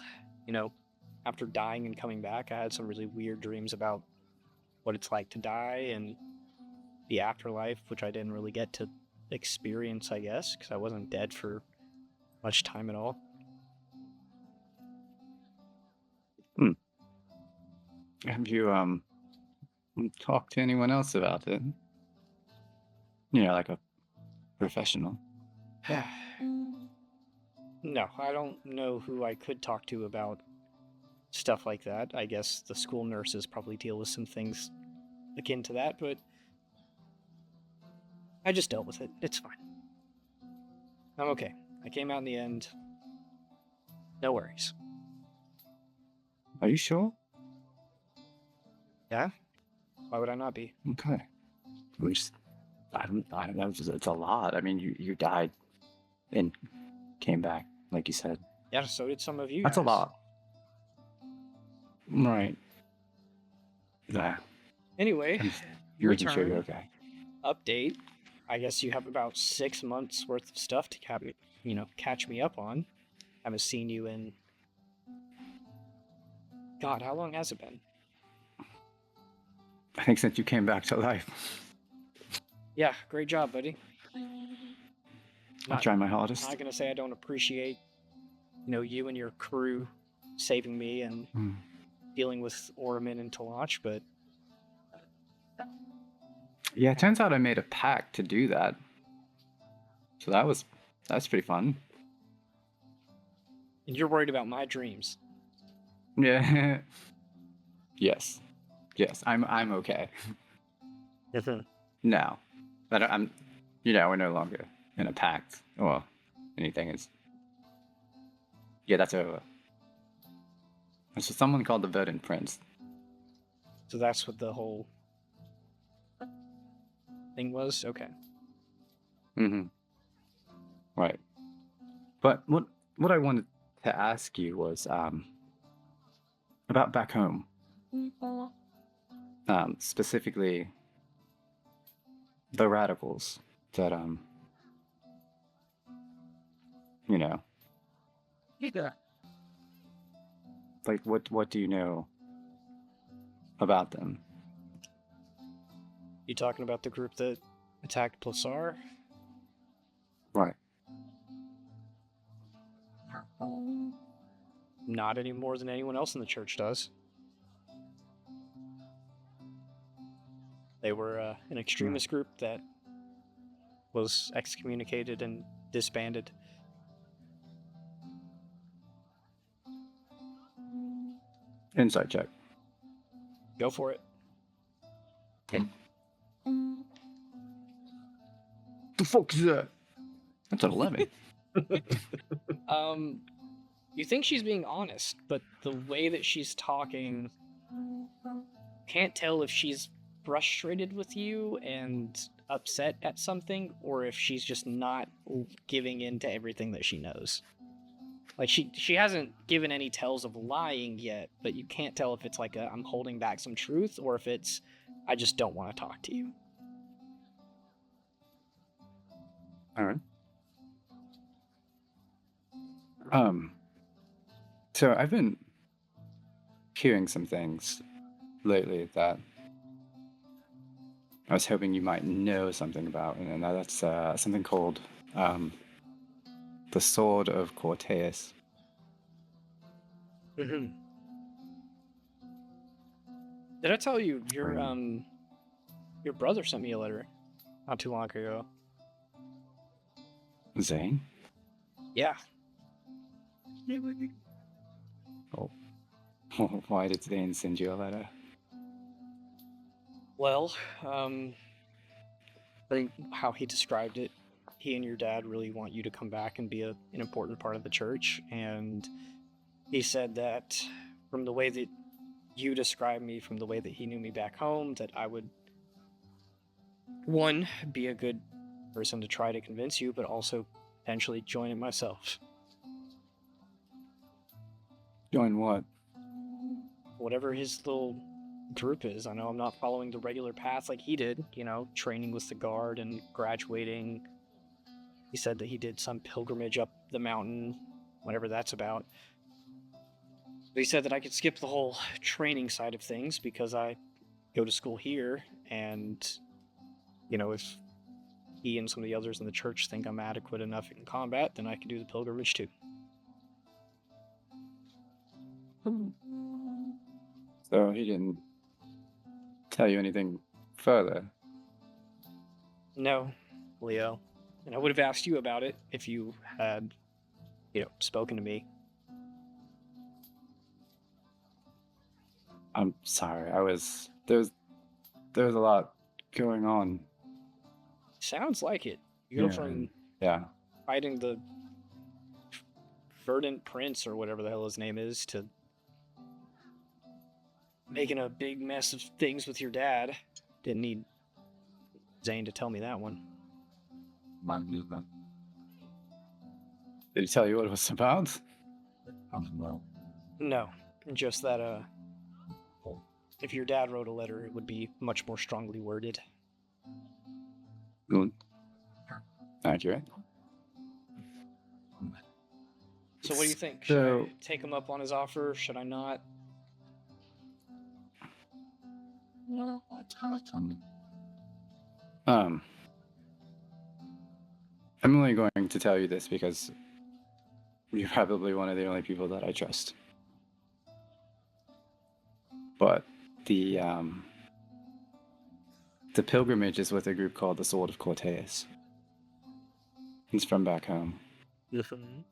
after dying and coming back, I had some really weird dreams about what it's like to die and the afterlife, which I didn't really get to experience, I guess, because I wasn't dead for much time at all. Have you talked to anyone else about it? Like a professional. No, I don't know who I could talk to about stuff like that. I guess the school nurses probably deal with some things akin to that, but I just dealt with it. It's fine. I'm okay. I came out in the end. No worries. Are you sure? Yeah? Why would I not be? Okay. I don't know. It's a lot. I mean, you died and came back, like you said. Yeah, so did some of you That's a guys. lot. Right. Yeah. Anyway, You're making sure return. you're okay. Update. I guess you have about 6 months worth of stuff to catch me up on. Haven't seen you in... God, how long has it been? I think since you came back to life, Yeah, great job, buddy. I'll try my hardest. I'm not gonna say I don't appreciate, you and your crew saving me and dealing with Orman and Talach, but Yeah, it turns out I made a pact to do that. So that's pretty fun. and you're worried about my dreams. Yeah. Yes. Yes, I'm okay. No. But I'm we're no longer in a pact or anything. That's over. It's just someone called the Verdant Prince. So that's what the whole thing was? Okay. Mm-hmm. Right. But what I wanted to ask you was about back home. Specifically the radicals that like what do you know about them? You talking about the group that attacked Plasar? Right. Not any more than anyone else in the church does. They were an extremist group that was excommunicated and disbanded. Insight check. Go for it. The fuck is that? That's an 11. You think she's being honest, but the way that she's talking, can't tell if she's frustrated with you and upset at something, or if she's just not giving in to everything that she knows. Like, she hasn't given any tells of lying yet, but you can't tell if it's like I'm holding back some truth, or if it's, I just don't want to talk to you. All right. So I've been hearing some things lately that I was hoping you might know something about, and that's something called the Sword of Corteus. Mm-hmm. Did I tell you your brother sent me a letter not too long ago? Zane? Yeah. Oh. Why did Zane send you a letter? Well, I think how he described it, he and your dad really want you to come back and be an important part of the church, and he said that from the way that you described me, from the way that he knew me back home, that I would, one, be a good person to try to convince you, but also potentially join it myself. Join what? Whatever his little group is. I know I'm not following the regular path like he did, training with the guard and graduating. He said that he did some pilgrimage up the mountain, whatever that's about. But he said that I could skip the whole training side of things because I go to school here, and, if he and some of the others in the church think I'm adequate enough in combat, then I can do the pilgrimage too. So he didn't tell you anything further? No, Leo. And I would have asked you about it if you had spoken to me. I'm sorry. There's a lot going on. Sounds like it. You go Yeah, from Yeah. fighting the verdant prince or whatever the hell his name is to making a big mess of things with your dad. Didn't need Zane to tell me that one. Did he tell you what it was about? No, just that if your dad wrote a letter, it would be much more strongly worded. Good. Accurate. So what do you think? So- Should I take him up on his offer? Should I not? I'm only going to tell you this because you're probably one of the only people that I trust. But the pilgrimage is with a group called the Sword of Cortez. It's from back home.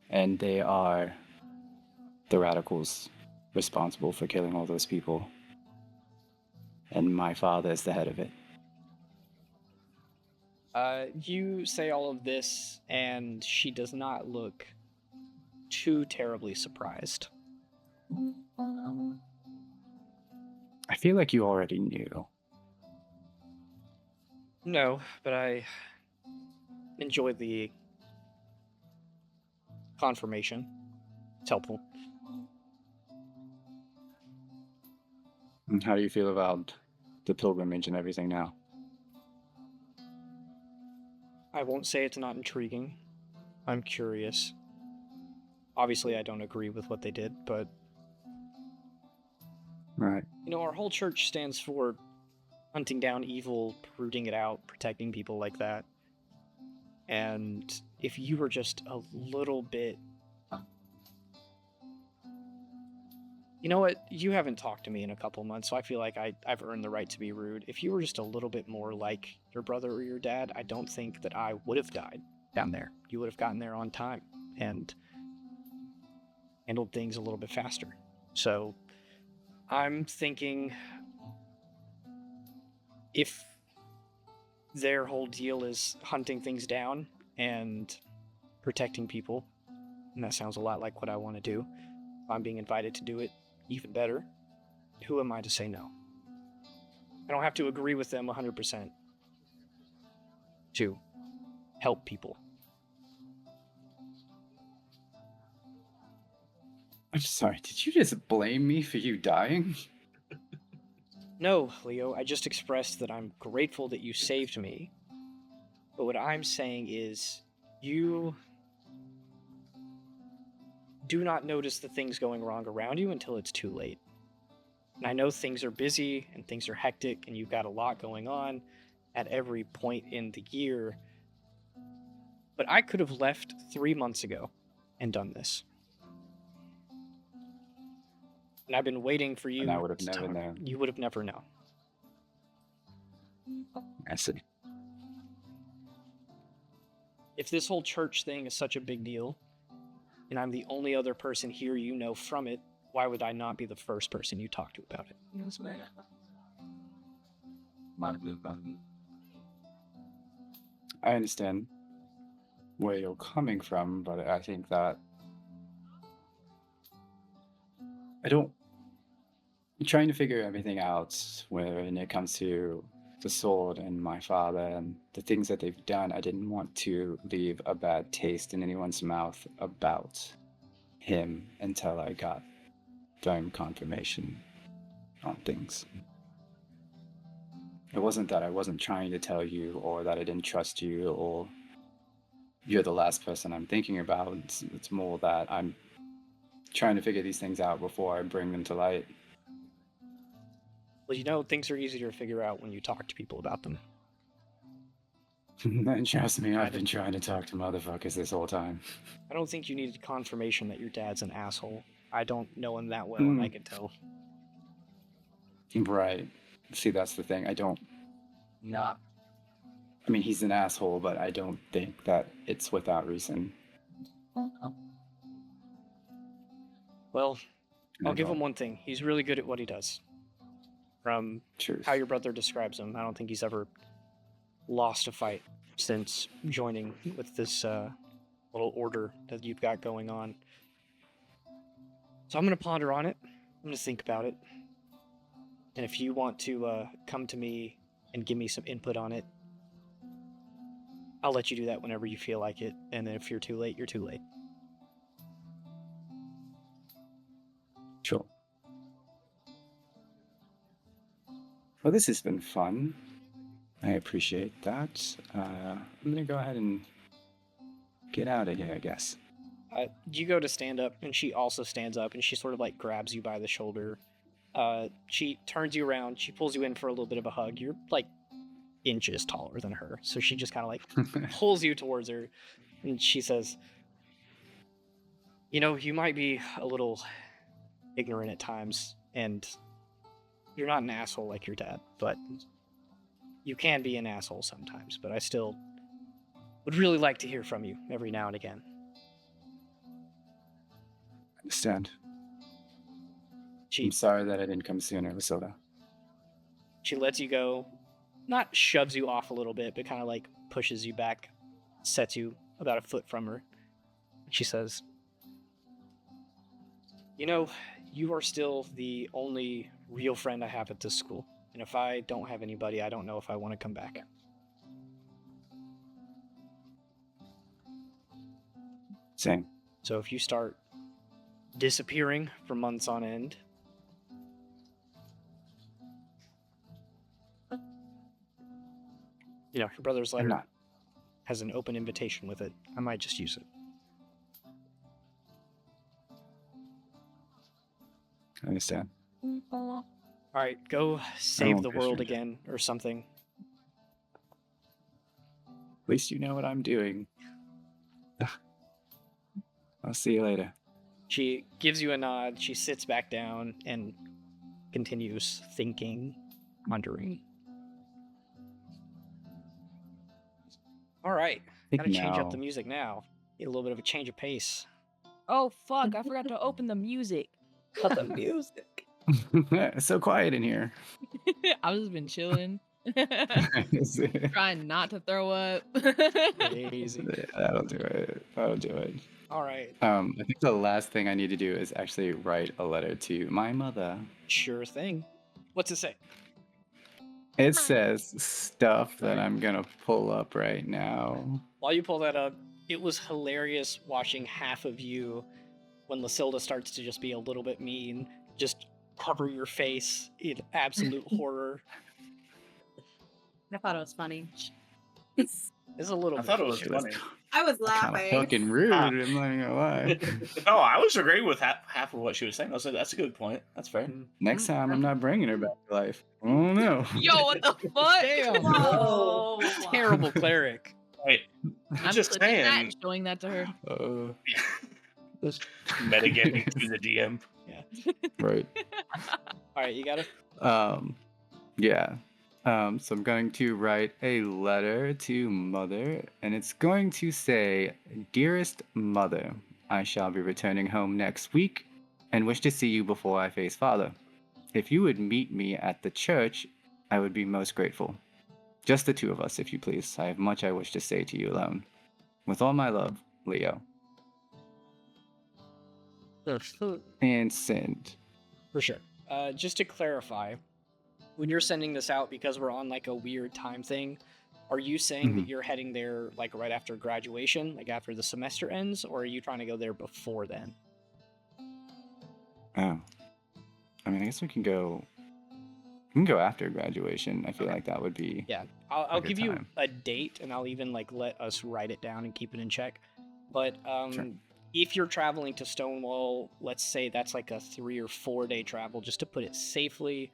And they are the radicals responsible for killing all those people. And my father is the head of it. You say all of this, and she does not look too terribly surprised. I feel like you already knew. No, but I enjoyed the confirmation. It's helpful. And how do you feel about the pilgrimage and everything now? I won't say it's not intriguing. I'm curious. Obviously, I don't agree with what they did, but Right. our whole church stands for hunting down evil, rooting it out, protecting people like that. And if you were just a little bit... You know what? You haven't talked to me in a couple months, so I feel like I've earned the right to be rude. If you were just a little bit more like your brother or your dad, I don't think that I would have died down there. You would have gotten there on time and handled things a little bit faster. So I'm thinking if their whole deal is hunting things down and protecting people, and that sounds a lot like what I want to do, if I'm being invited to do it, even better, who am I to say no? I don't have to agree with them 100% to help people. I'm sorry, did you just blame me for you dying? No, Leo, I just expressed that I'm grateful that you saved me. But what I'm saying is, you do not notice the things going wrong around you until it's too late. And I know things are busy and things are hectic and you've got a lot going on at every point in the year. But I could have left 3 months ago and done this. And I've been waiting for you. And I would have to never talk. known. You would have never known. I see. If this whole church thing is such a big deal, and I'm the only other person here you know from it, why would I not be the first person you talk to about it? I understand where you're coming from, but I think that I'm trying to figure everything out when it comes to the sword and my father and the things that they've done. I didn't want to leave a bad taste in anyone's mouth about him until I got firm confirmation on things. It wasn't that I wasn't trying to tell you or that I didn't trust you or you're the last person I'm thinking about. It's more that I'm trying to figure these things out before I bring them to light. Well, things are easier to figure out when you talk to people about them. And trust me, I've been trying to talk to motherfuckers this whole time. I don't think you needed confirmation that your dad's an asshole. I don't know him that well, and I can tell. Right. See, that's the thing. I mean, he's an asshole, but I don't think that it's without reason. Well, I'll And give him one thing. He's really good at what he does. From Cheers. how your brother describes him, I don't think he's ever lost a fight since joining with this little order that you've got going on. So I'm going to ponder on it. I'm going to think about it. And if you want to come to me and give me some input on it, I'll let you do that whenever you feel like it. And then if you're too late, you're too late. Sure. Well, this has been fun. I appreciate that. I'm gonna go ahead and get out of here, I guess. You go to stand up, and she also stands up, and she sort of like grabs you by the shoulder. She turns you around. She pulls you in for a little bit of a hug. You're like inches taller than her, so she just kind of like pulls you towards her, and she says, "You know, you might be a little ignorant at times, and you're not an asshole like your dad, but you can be an asshole sometimes. But I still would really like to hear from you every now and again." Understand. She I'm sorry that I didn't come sooner, Lasoda. She lets you go, not shoves you off a little bit, but kind of like pushes you back, sets you about a foot from her. She says, "You know, you are still the only real friend I have at this school. And if I don't have anybody, I don't know if I want to come back. Same. So if you start disappearing for months on end, you know, your brother's I'm letter not. has an open invitation with it. I might just use it." I understand. All right, go save won't the be a world stranger. again or something. At least you know what I'm doing. I'll see you later. She gives you a nod. She sits back down and continues thinking, pondering. All right, I think gotta change up the now- music now. Get a little bit of a change of pace. Oh fuck! I forgot to open the music. Cut the music. It's so quiet in here. I've just been chilling, trying not to throw up. Crazy. That'll do it. That'll do it. All right, I think the last thing I need to do is actually write a letter to my mother. sure thing. What's it say? It says stuff that I'm gonna pull up right now. While you pull that up, it was hilarious watching half of you when Lasilda starts to just be a little bit mean, just cover your face in absolute horror. I thought it was funny. It's a little I bit thought it was She was funny. I was kind of laughing. fucking rude. Ah. I'm not gonna lie. No, I was agreeing with half of what she was saying. I was like, that's a good point. That's fair. Next time, I'm not bringing her back to life. Oh no. Yo, what the fuck? Damn. Whoa. terrible cleric. Wait, I'm just clipping that saying. and showing that to her. Metagaming to the DM. Right. All right, you got it. Yeah. So I'm going to write a letter to Mother, and it's going to say, "Dearest Mother, I shall be returning home next week and wish to see you before I face Father. If you would meet me at the church, I would be most grateful. Just the two of us, if you please. I have much I wish to say to you alone. With all my love, Leo." And send. For sure. Just to clarify, when you're sending this out, because we're on like a weird time thing, are you saying that you're heading there like right after graduation, like after the semester ends, or are you trying to go there before then? Oh. I mean, I guess we can go after graduation. I feel like that would be... Yeah, I'll good give you time. a date, and I'll even like let us write it down and keep it in check. But Sure. if you're traveling to Stonewall, let's say that's like a 3 or 4 day travel, just to put it safely,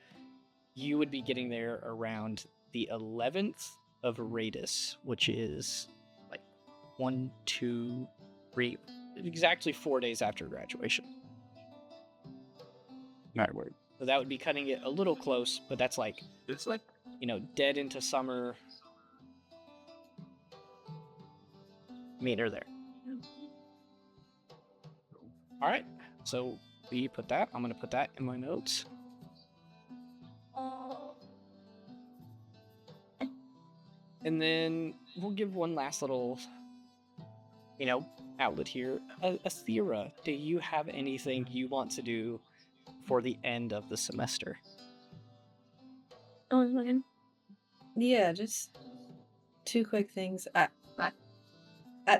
you would be getting there around the 11th of Radis, which is like 1, 2, 3, exactly 4 days after graduation. Alright, word. So that would be cutting it a little close, but that's like, It's like you know, dead into summer. Meet her there. All right. So we put that. I'm gonna put that in my notes. And then we'll give one last little, outlet here. Athera, do you have anything you want to do for the end of the semester? Oh, man. Yeah, just two quick things. At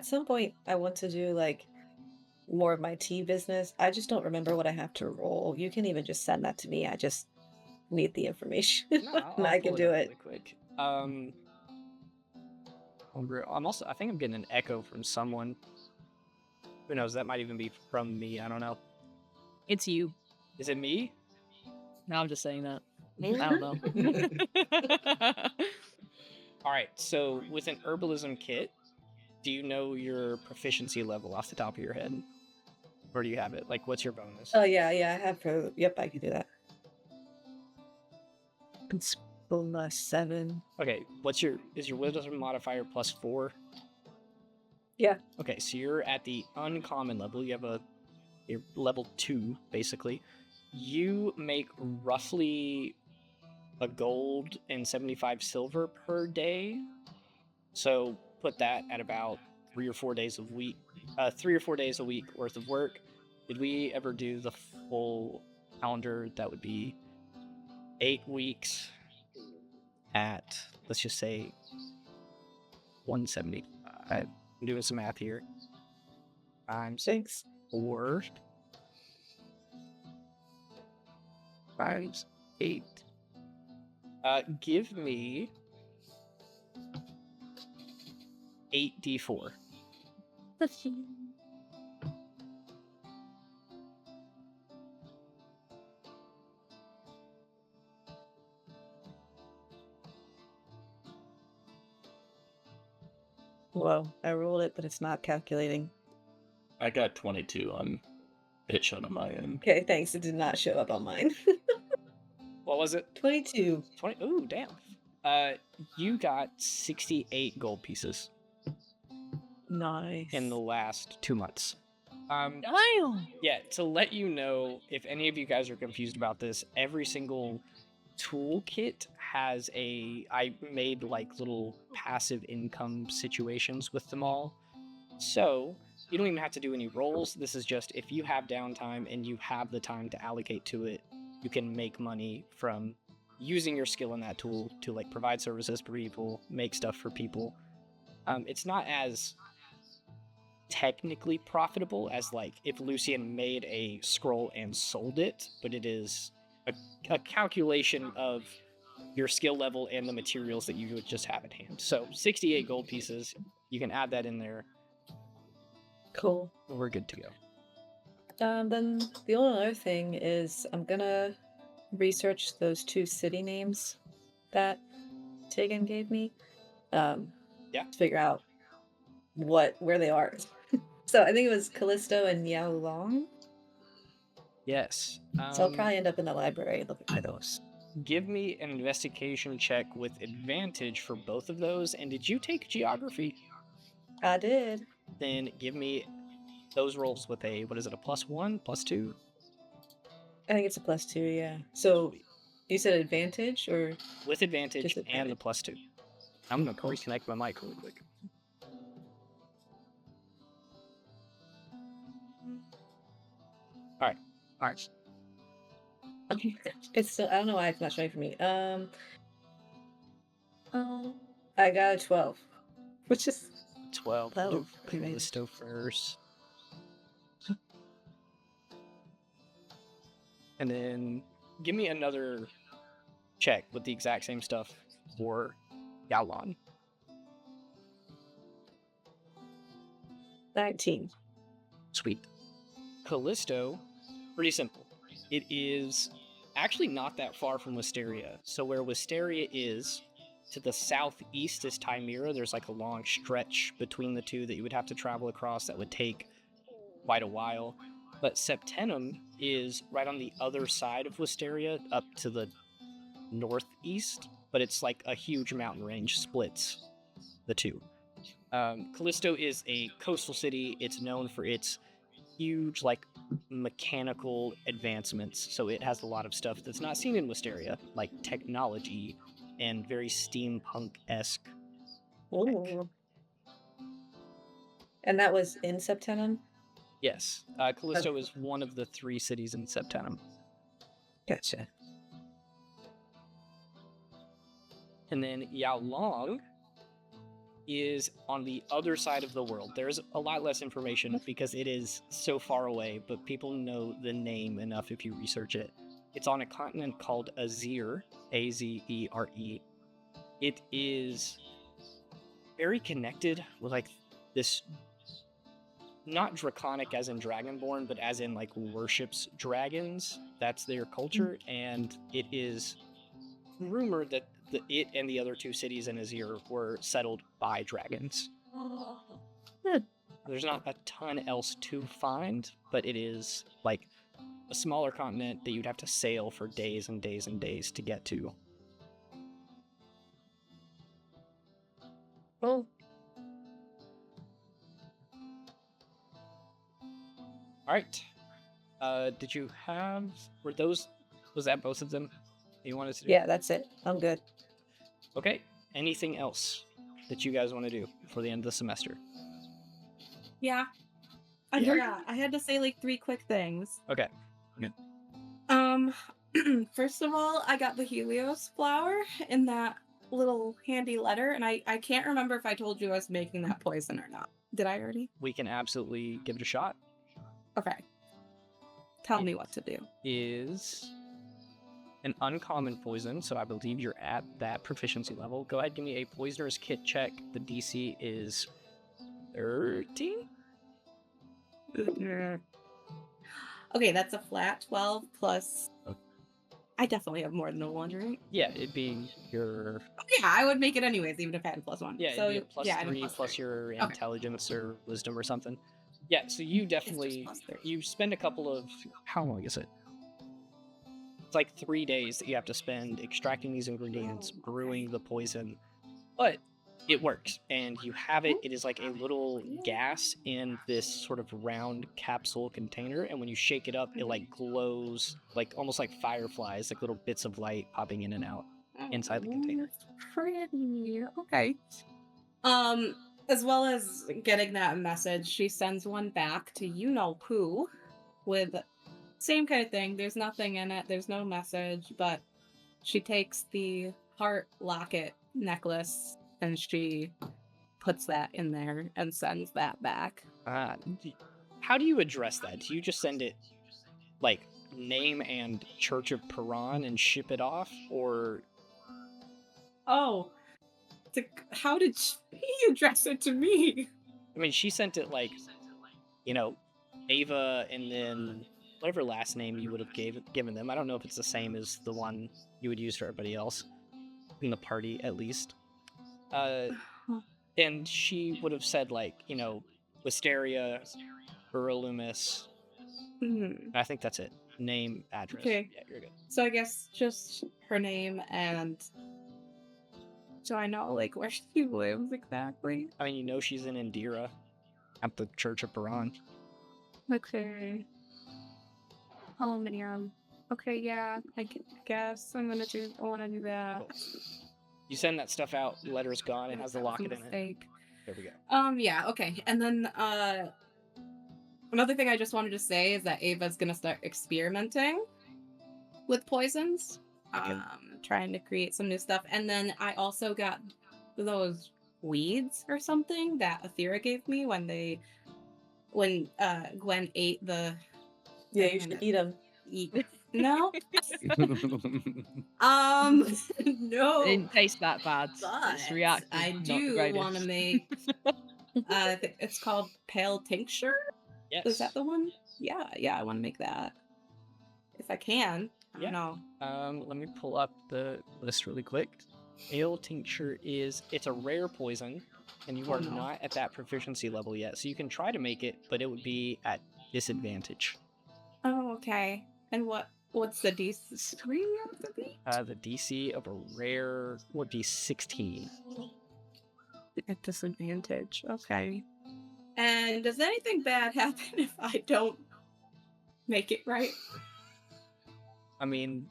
some point, I want to do like more of my tea business. I just don't remember what I have to roll. You can even just send that to me. I just need the information, No, and I can pull do up it. really quick. I think I'm getting an echo from someone. Who knows? That might even be from me. I don't know. It's you. Is it me? No, I'm just saying that. I don't know. All right. So with an herbalism kit, do you know your proficiency level off the top of your head? Or do you have it? Like, what's your bonus? Oh yeah, I have pro. Yep, I can do that. It's +7. Okay. Is your wisdom modifier +4? Yeah. Okay, so you're at the uncommon level. You have you're level 2, basically. You make roughly a gold and 75 silver per day. So put that at about 3 or 4 days a week. 3 or 4 days a week worth of work. Did we ever do the full calendar? That would be 8 weeks at, let's just say, 175. I'm doing some math here. Times Thanks. 4 times 8. Give me 8d4. Whoa, I rolled it, but it's not calculating. I got 22 on it showed on my end. Okay, thanks. It did not show up on mine. What was it? 22. 20. Ooh, damn. You got 68 gold pieces Nice. in the last 2 months. Damn. Yeah, to let you know, if any of you guys are confused about this, every single toolkit has I made like little passive income situations with them all. So you don't even have to do any rolls. This is just if you have downtime and you have the time to allocate to it, you can make money from using your skill in that tool to like provide services for people, make stuff for people. It's not as technically profitable as like if Lucian made a scroll and sold it, but it is a calculation of your skill level and the materials that you would just have at hand. So 68 gold pieces, you can add that in there. Cool. We're good to go. Then the only other thing is I'm gonna research those 2 city names that Tegan gave me. Yeah. To figure out where they are. So I think it was Callisto and Yaolong. Yes. So I'll probably end up in the library looking for those. Give me an investigation check with advantage for both of those. And did you take geography? I did. Then give me those rolls with a, what is it, a +1, +2? I think it's a +2, yeah. So you said advantage or With advantage Just and the advantage. +2. I'm going to Cool. reconnect my mic really quick. All right. it's still, I don't know why it's not showing for me. I got a 12, which is 12. low. Do Pretty amazing. Callisto first. And then give me another check with the exact same stuff for Yalan. 19. Sweet. Callisto, pretty simple. It is actually not that far from Wisteria. So where Wisteria is, to the southeast is Chimera. There's like a long stretch between the two that you would have to travel across that would take quite a while. But Septenum is right on the other side of Wisteria, up to the northeast, but it's like a huge mountain range splits the two. Callisto is a coastal city. It's known for its huge like mechanical advancements, so it has a lot of stuff that's not seen in Wisteria, like technology and very steampunk-esque. Ooh. And that was in Septenum? Yes, Callisto is one of the 3 cities in Septenum. Gotcha. And then Yao Long is on the other side of the world. There's a lot less information because it is so far away, but people know the name enough if you research it. It's on a continent called Azere, A-Z-E-R-E. It is very connected with like this, not draconic as in dragonborn, but as in like worships dragons. That's their culture, and it is rumored that it and the other 2 cities in Azir were settled by dragons. There's not a ton else to find, but it is like a smaller continent that you'd have to sail for days and days and days to get to. Well, All right. Did you have? Was that both of them you wanted to do? yeah, that's it. I'm good. Okay. Anything else that you guys want to do before the end of the semester? Yeah. I Yeah. forgot. I had to say like 3 quick things. Okay. First of all, I got the Helios flower in that little handy letter, and I can't remember if I told you I was making that poison or not. Did I already? We can absolutely give it a shot. Okay. Tell me what to do. Is an uncommon poison, so I believe you're at that proficiency level. Go ahead, give me a poisoner's kit check. The DC is 13? Okay, that's a flat 12 plus. I definitely have more than a 1, right? Yeah, it'd be your... Oh, yeah, I would make it anyways, even if I had +1. Yeah, so, it'd be a plus yeah, and a 3 plus 3. your Okay. intelligence or wisdom or something. Yeah, so you definitely... It's just +3. You spend a couple of... How long is it? It's like 3 days that you have to spend extracting these ingredients, brewing the poison, but it works, and you have it. It is like a little gas in this sort of round capsule container, and when you shake it up, it like glows, like almost like fireflies, like little bits of light popping in and out inside the container. Pretty. Okay. As well as getting that message, she sends one back to you know who with same kind of thing. There's nothing in it, there's no message, but she takes the heart locket necklace and she puts that in there and sends that back. How do you address that? Do you just send it like name and Church of Parhan and ship it off, or Oh, how did she address it to me? I mean, she sent it like, you know, Ava and then whatever last name you would have given them. I don't know if it's the same as the one you would use for everybody else in the party, at least. And she would have said like, you know, Wisteria, Uralumis. I think that's it. Name, address. Okay. Yeah, you're good. So I guess just her name and so I know like where she lives exactly. I mean, you know she's in Indira at the Church of Parhan. Okay. Oh man. Okay, yeah. I guess I want to do that. Cool. You send that stuff out, the letter's gone, it has the locket in it. Mistake. There we go. Yeah, okay. And then another thing I just wanted to say is that Ava's gonna start experimenting with poisons. Okay. Trying to create some new stuff. And then I also got those weeds or something that Athera gave me when Gwen ate the Yeah, you should eat them. No. No. It didn't taste that bad. But It's reactive. I not the do greatest. want to make it's called pale tincture. Yes. Is that the one? Yeah, I want to make that. If I can. I Yeah. don't know. Let me pull up the list really quick. Ale tincture it's a rare poison, and you Oh, are no. not at that proficiency level yet. So you can try to make it, but it would be at disadvantage. Oh, okay. And what's the DC of the beat? The DC of a rare would be 16. At disadvantage. Okay. And does anything bad happen if I don't make it right? I mean,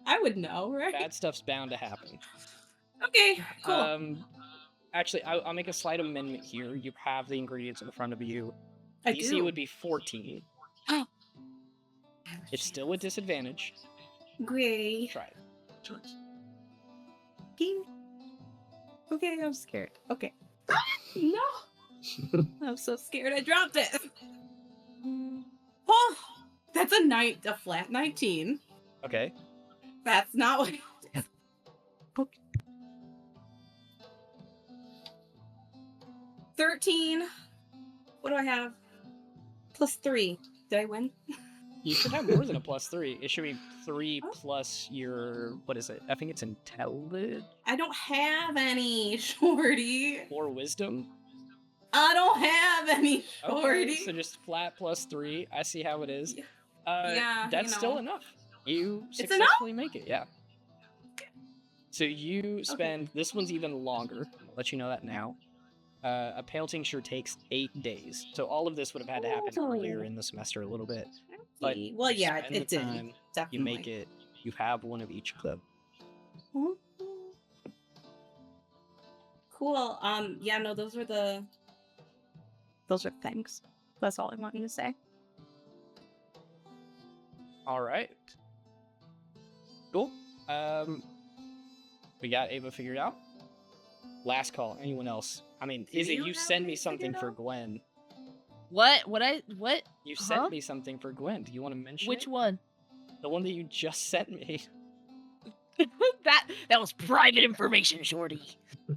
I would know, right? bad stuff's bound to happen. Okay, cool. Actually, I'll make a slight amendment here. You have the ingredients in front of you. I DC do. would be 14. Oh. It's still a disadvantage. Great. Try it. Ding. Okay, I'm scared. Okay. No! I'm so scared I dropped it. Oh, that's a flat 19. Okay. That's not what it is. Okay. 13. What do I have? +3. Did I win? You should have more than a +3. It should be 3 plus your, what is it? I think it's intelligence I don't have any, Shorty. or wisdom. I don't have any, Shorty. Okay, so just flat +3. I see how it is. Yeah, That's you still know. enough. You It's enough? successfully make it, yeah. So you spend, this one's even longer. I'll let you know that now. A pale tincture takes 8 days. So all of this would have had to happen earlier in the semester a little bit. But Well, you yeah, spend it the did. time, Definitely. you make it, you have one of each of them. Cool. Yeah, no, those are things. That's all I wanted to say. All right. Cool. We got Ava figured out. Last call. Anyone else? I mean, Do Izzy, you you have send me it something figured for out? Gwen. What? You Huh? sent me something for Gwen. Do you want to mention Which it? one? The one that you just sent me. That was private information, Shorty.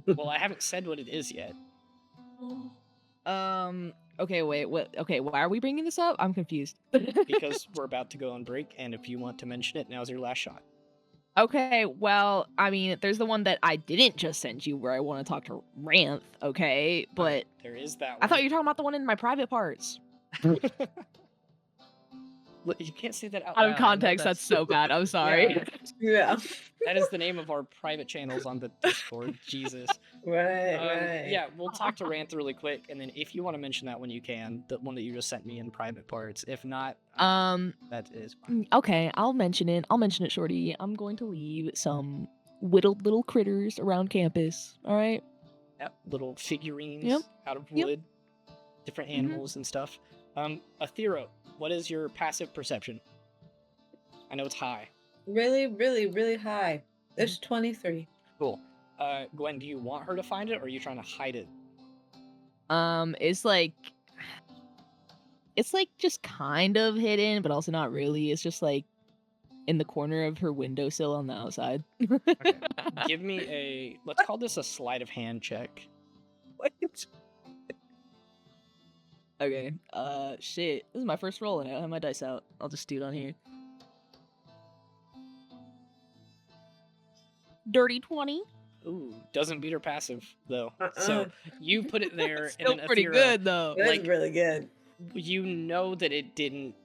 Well, I haven't said what it is yet. Okay, wait, what? Okay, why are we bringing this up? I'm confused. Because we're about to go on break, and if you want to mention it, now's your last shot. Okay, well, I mean, there's the one that I didn't just send you where I want to talk to Ranth, okay? But There is that one. I thought you were talking about the one in my private parts. Look, you can't say that out Out loud. of I know context, that's so bad. I'm sorry. Yeah. Yeah. That is the name of our private channels on the Discord. Jesus. Right. Yeah, we'll talk to Ranth really quick, and then if you want to mention that one, you can. The one that you just sent me in private parts. If not, that is fine. Okay, I'll mention it. Shorty. I'm going to leave some whittled little critters around campus. All right. Yep, little figurines Yep. out of Yep. wood, different animals and stuff. Athero, what is your passive perception? I know it's high. Really, really, really high. It's 23. Cool. Gwen, do you want her to find it, or are you trying to hide it? It's like just kind of hidden, but also not really. It's just like in the corner of her windowsill on the outside. Okay. Give me a, let's call this a sleight of hand check. Okay. Shit. This is my first roll, and I don't have my dice out. I'll just do it on here. Dirty 20. Ooh, doesn't beat her passive though. So you put it there, and Still then pretty Athera, good though. That's Like- really good. you know that it didn't.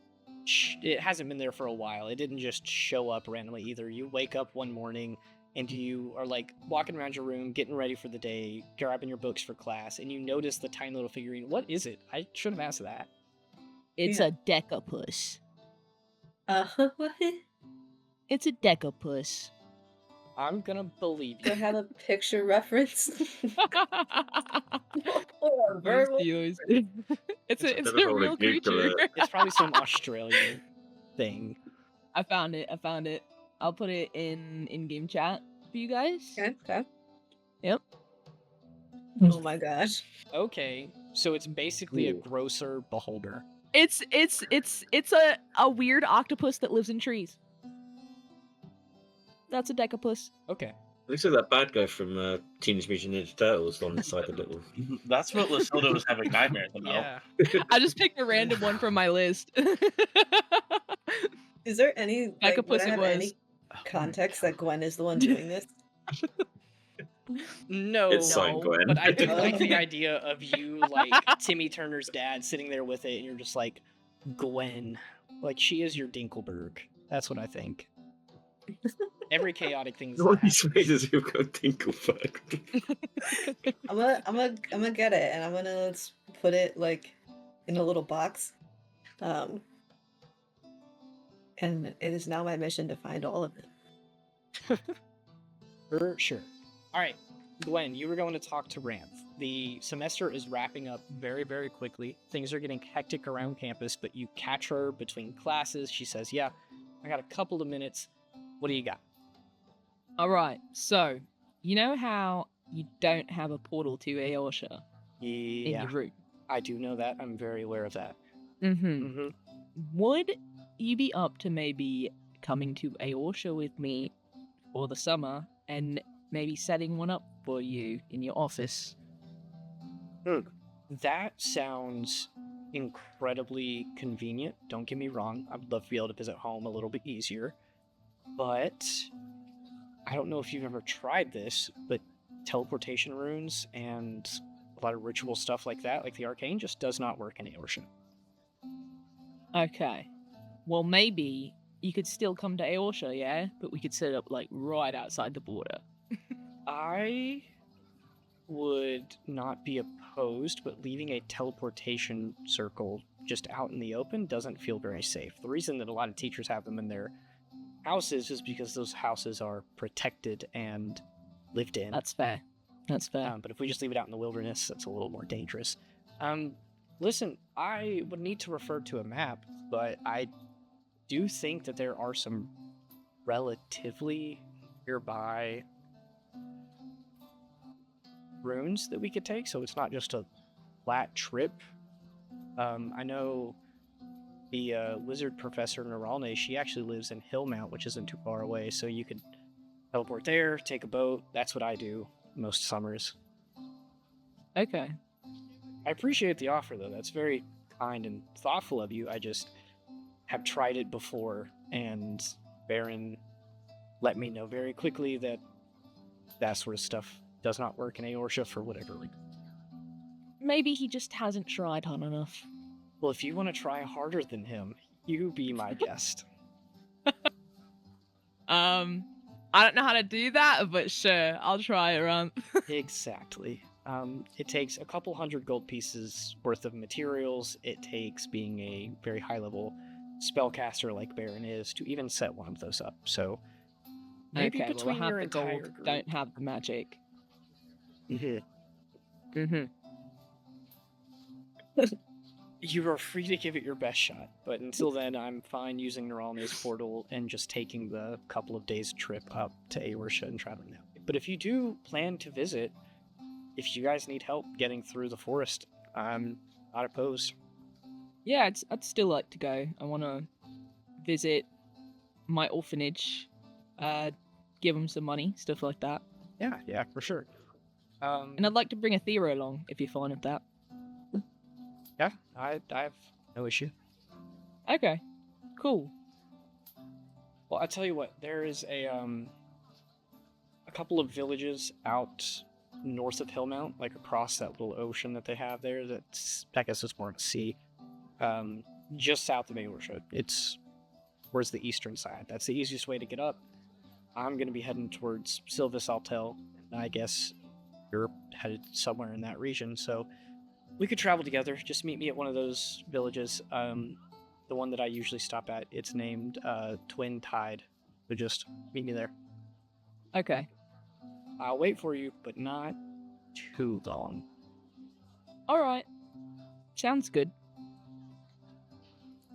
It hasn't been there for a while. It didn't just show up randomly either. You wake up one morning and you are like walking around your room, getting ready for the day, grabbing your books for class, and you notice the tiny little figurine. What is it? I should have asked that. It's Yeah. a decapus. What? It's a decapus. I'm gonna believe Do I you. have a picture reference? Or verbal? it's It's a never real gonna Google creature. it. It's probably some Australian thing. I found it. I'll put it in in-game chat for you guys. Okay. Yep. Oh my gosh. Okay, so it's basically a Ooh. grosser beholder. It's a weird octopus that lives in trees. That's a decapus. Okay. Looks like that bad guy from Teenage Mutant Ninja Turtles on the side of the little. That's what Lasilda was having nightmares about. Yeah. I just picked a random one from my list. Is there any would Decapus I it have was. any context that Gwen is the one doing this? No, It's Sign Gwen. but I do Oh. like the idea of you, like Timmy Turner's dad, sitting there with it, and you're just like, Gwen, like she is your Dinkelberg. That's what I think. Every chaotic thing's All that these happens. phrases you've got Dinkelberg. I'm gonna get it, and I'm gonna put it like in a little box. Um, and it is now my mission to find all of it. For sure. All right, Gwen, you were going to talk to Ranth. The semester is wrapping up very, very quickly. Things are getting hectic around campus, but you catch her between classes. She says, "Yeah, I got a couple of minutes. What do you got?" All right. So, you know how you don't have a portal to Aosha in Yeah, your room? I do know that. I'm very aware of that. Mm-hmm. Would you be up to maybe coming to Aosha with me for the summer and maybe setting one up for you in your office? That sounds incredibly convenient. Don't get me wrong. I'd love to be able to visit home a little bit easier. But I don't know if you've ever tried this, but teleportation runes and a lot of ritual stuff like that, like the arcane, just does not work in Aorsha. Okay. Well, maybe you could still come to Aosha, yeah? But we could set up, like, right outside the border. I would not be opposed, but leaving a teleportation circle just out in the open doesn't feel very safe. The reason that a lot of teachers have them in their houses is because those houses are protected and lived in. That's fair. That's fair. But if we just leave it out in the wilderness, that's a little more dangerous. Listen, I would need to refer to a map, but I do think that there are some relatively nearby runes that we could take, so it's not just a flat trip. I know the wizard professor Neralne, she actually lives in Hillmount, which isn't too far away, so you could teleport there, take a boat. That's what I do most summers. Okay. I appreciate the offer, though. That's very kind and thoughtful of you. I just have tried it before, and Baron let me know very quickly that that sort of stuff does not work in Aorsha for whatever reason. Maybe he just hasn't tried hard enough. Well, if you want to try harder than him, you be my guest. I don't know how to do that, but sure, I'll try it, Ron. Exactly. It takes a couple hundred gold pieces worth of materials. It takes being a very high-level spellcaster like Baron is to even set one of those up. So maybe Okay, between well, I have your the entire gold, group. don't have the magic. Mm-hmm. You are free to give it your best shot, but until then, I'm fine using Neralne's portal and just taking the couple of days trip up to Aorsha and traveling that way. But if you do plan to visit, if you guys need help getting through the forest, I'm not opposed. Yeah, I'd still like to go. I want to visit my orphanage, give them some money, stuff like that. Yeah, for sure. And I'd like to bring Athera along, if you're fine with that. Yeah, I have no issue. Okay, cool. Well, I'll tell you what, there is a couple of villages out north of Hillmount, like across that little ocean that they have there. That's, I guess it's more of a sea. Just south of Aorsha. It's towards the eastern side. That's the easiest way to get up. I'm going to be heading towards Silvis Altel, and I guess you're headed somewhere in that region, so we could travel together. Just meet me at one of those villages. The one that I usually stop at, it's named Twin Tide, so just meet me there. Okay. I'll wait for you, but not too long. Alright. Sounds good.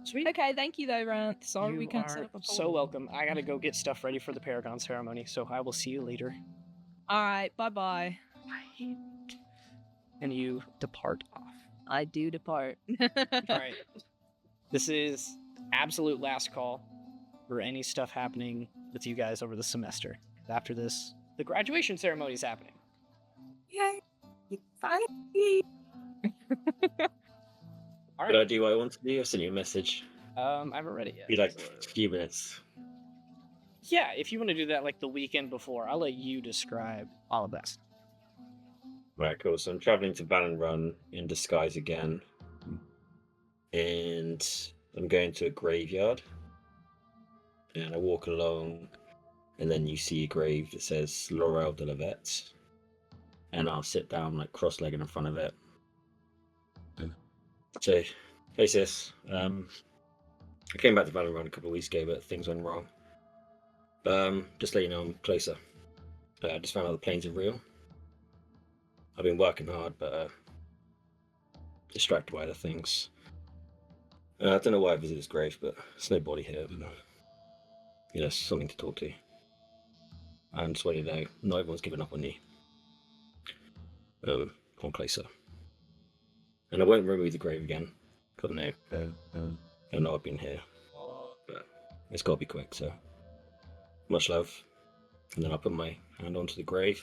Sweet. Okay, thank you though, Rant. Sorry You we can't set are up a so welcome. I gotta go get stuff ready for the Paragon ceremony, so I will see you later. Alright, bye-bye. Bye. And you depart off. I do depart. Alright. This is absolute last call for any stuff happening with you guys over the semester. After this, the graduation ceremony is happening. Yay! Finally! All Did I right. do what I want to do? I sent you a message. I haven't read it yet. Be like a few minutes. Yeah, if you want to do that like the weekend before, I'll let you describe all of that. Right, cool. So I'm traveling to Bannon Run in disguise again. And I'm going to a graveyard. And I walk along, and then you see a grave that says Laurel de la Vette. And I'll sit down like cross-legged in front of it. So, hey sis, I came back to Valorant a couple of weeks ago, but things went wrong. Just to let you know, I'm closer. I just found out the planes are real. I've been working hard, but distracted by other things. I don't know why I visited his grave, but there's no body here. But, something to talk to. And just want you to know, not everyone's given up on you. On closer. And I won't remove the grave again. God no. I know I've been here. But it's gotta be quick, so. Much love. And then I'll put my hand onto the grave.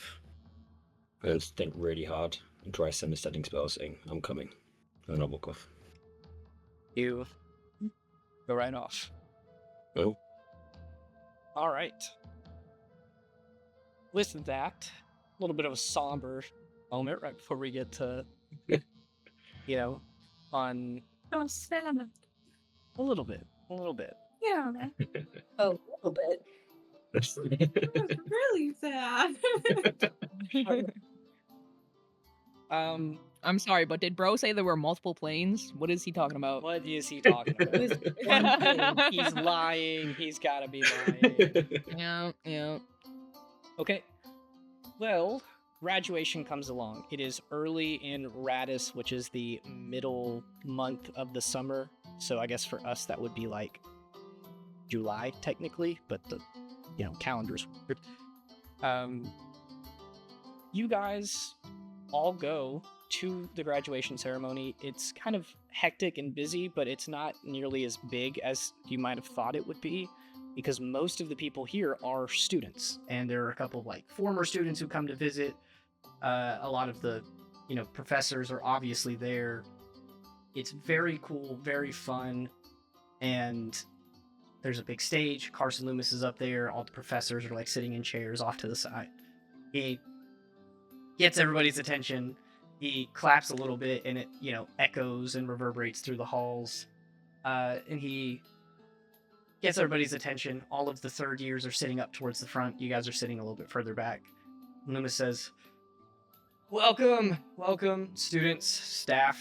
And think really hard and try to send a sending spell saying, I'm coming. And then I'll walk off. You go right off. Oh. All right. With that, a little bit of a somber moment right before we get to, on Oh, Sam. a little bit. Yeah. A little bit. That's really sad. I'm sorry, but did bro say there were multiple planes? What is he talking about? What is he talking It was about? one thing. He's lying. He's gotta be lying. Yeah. Okay. Well, graduation comes along. It is early in Radis, which is the middle month of the summer. So I guess for us that would be like July technically, but the calendar's weird. You guys all go to the graduation ceremony. It's kind of hectic and busy, but it's not nearly as big as you might have thought it would be, because most of the people here are students, and there are a couple of like former students who come to visit. A lot of the professors are obviously there. It's very cool, very fun, and there's a big stage. Carson Loomis is up there. All the professors are like sitting in chairs off to the side. He gets everybody's attention. He claps a little bit, and it echoes and reverberates through the halls. And he gets everybody's attention. All of the third years are sitting up towards the front. You guys are sitting a little bit further back. Loomis says, welcome, students, staff,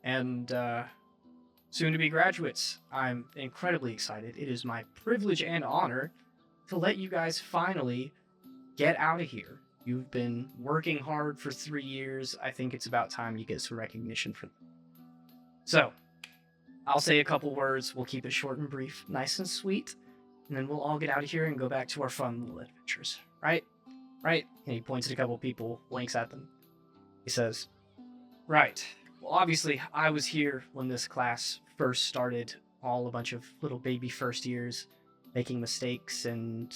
and soon-to-be graduates. I'm incredibly excited. It is my privilege and honor to let you guys finally get out of here. You've been working hard for 3 years. I think it's about time you get some recognition for them. So, I'll say a couple words. We'll keep it short and brief, nice and sweet, and then we'll all get out of here and go back to our fun little adventures. Right? And he points at a couple people, winks at them. He says, right. Well, obviously, I was here when this class first started. All a bunch of little baby first years, making mistakes and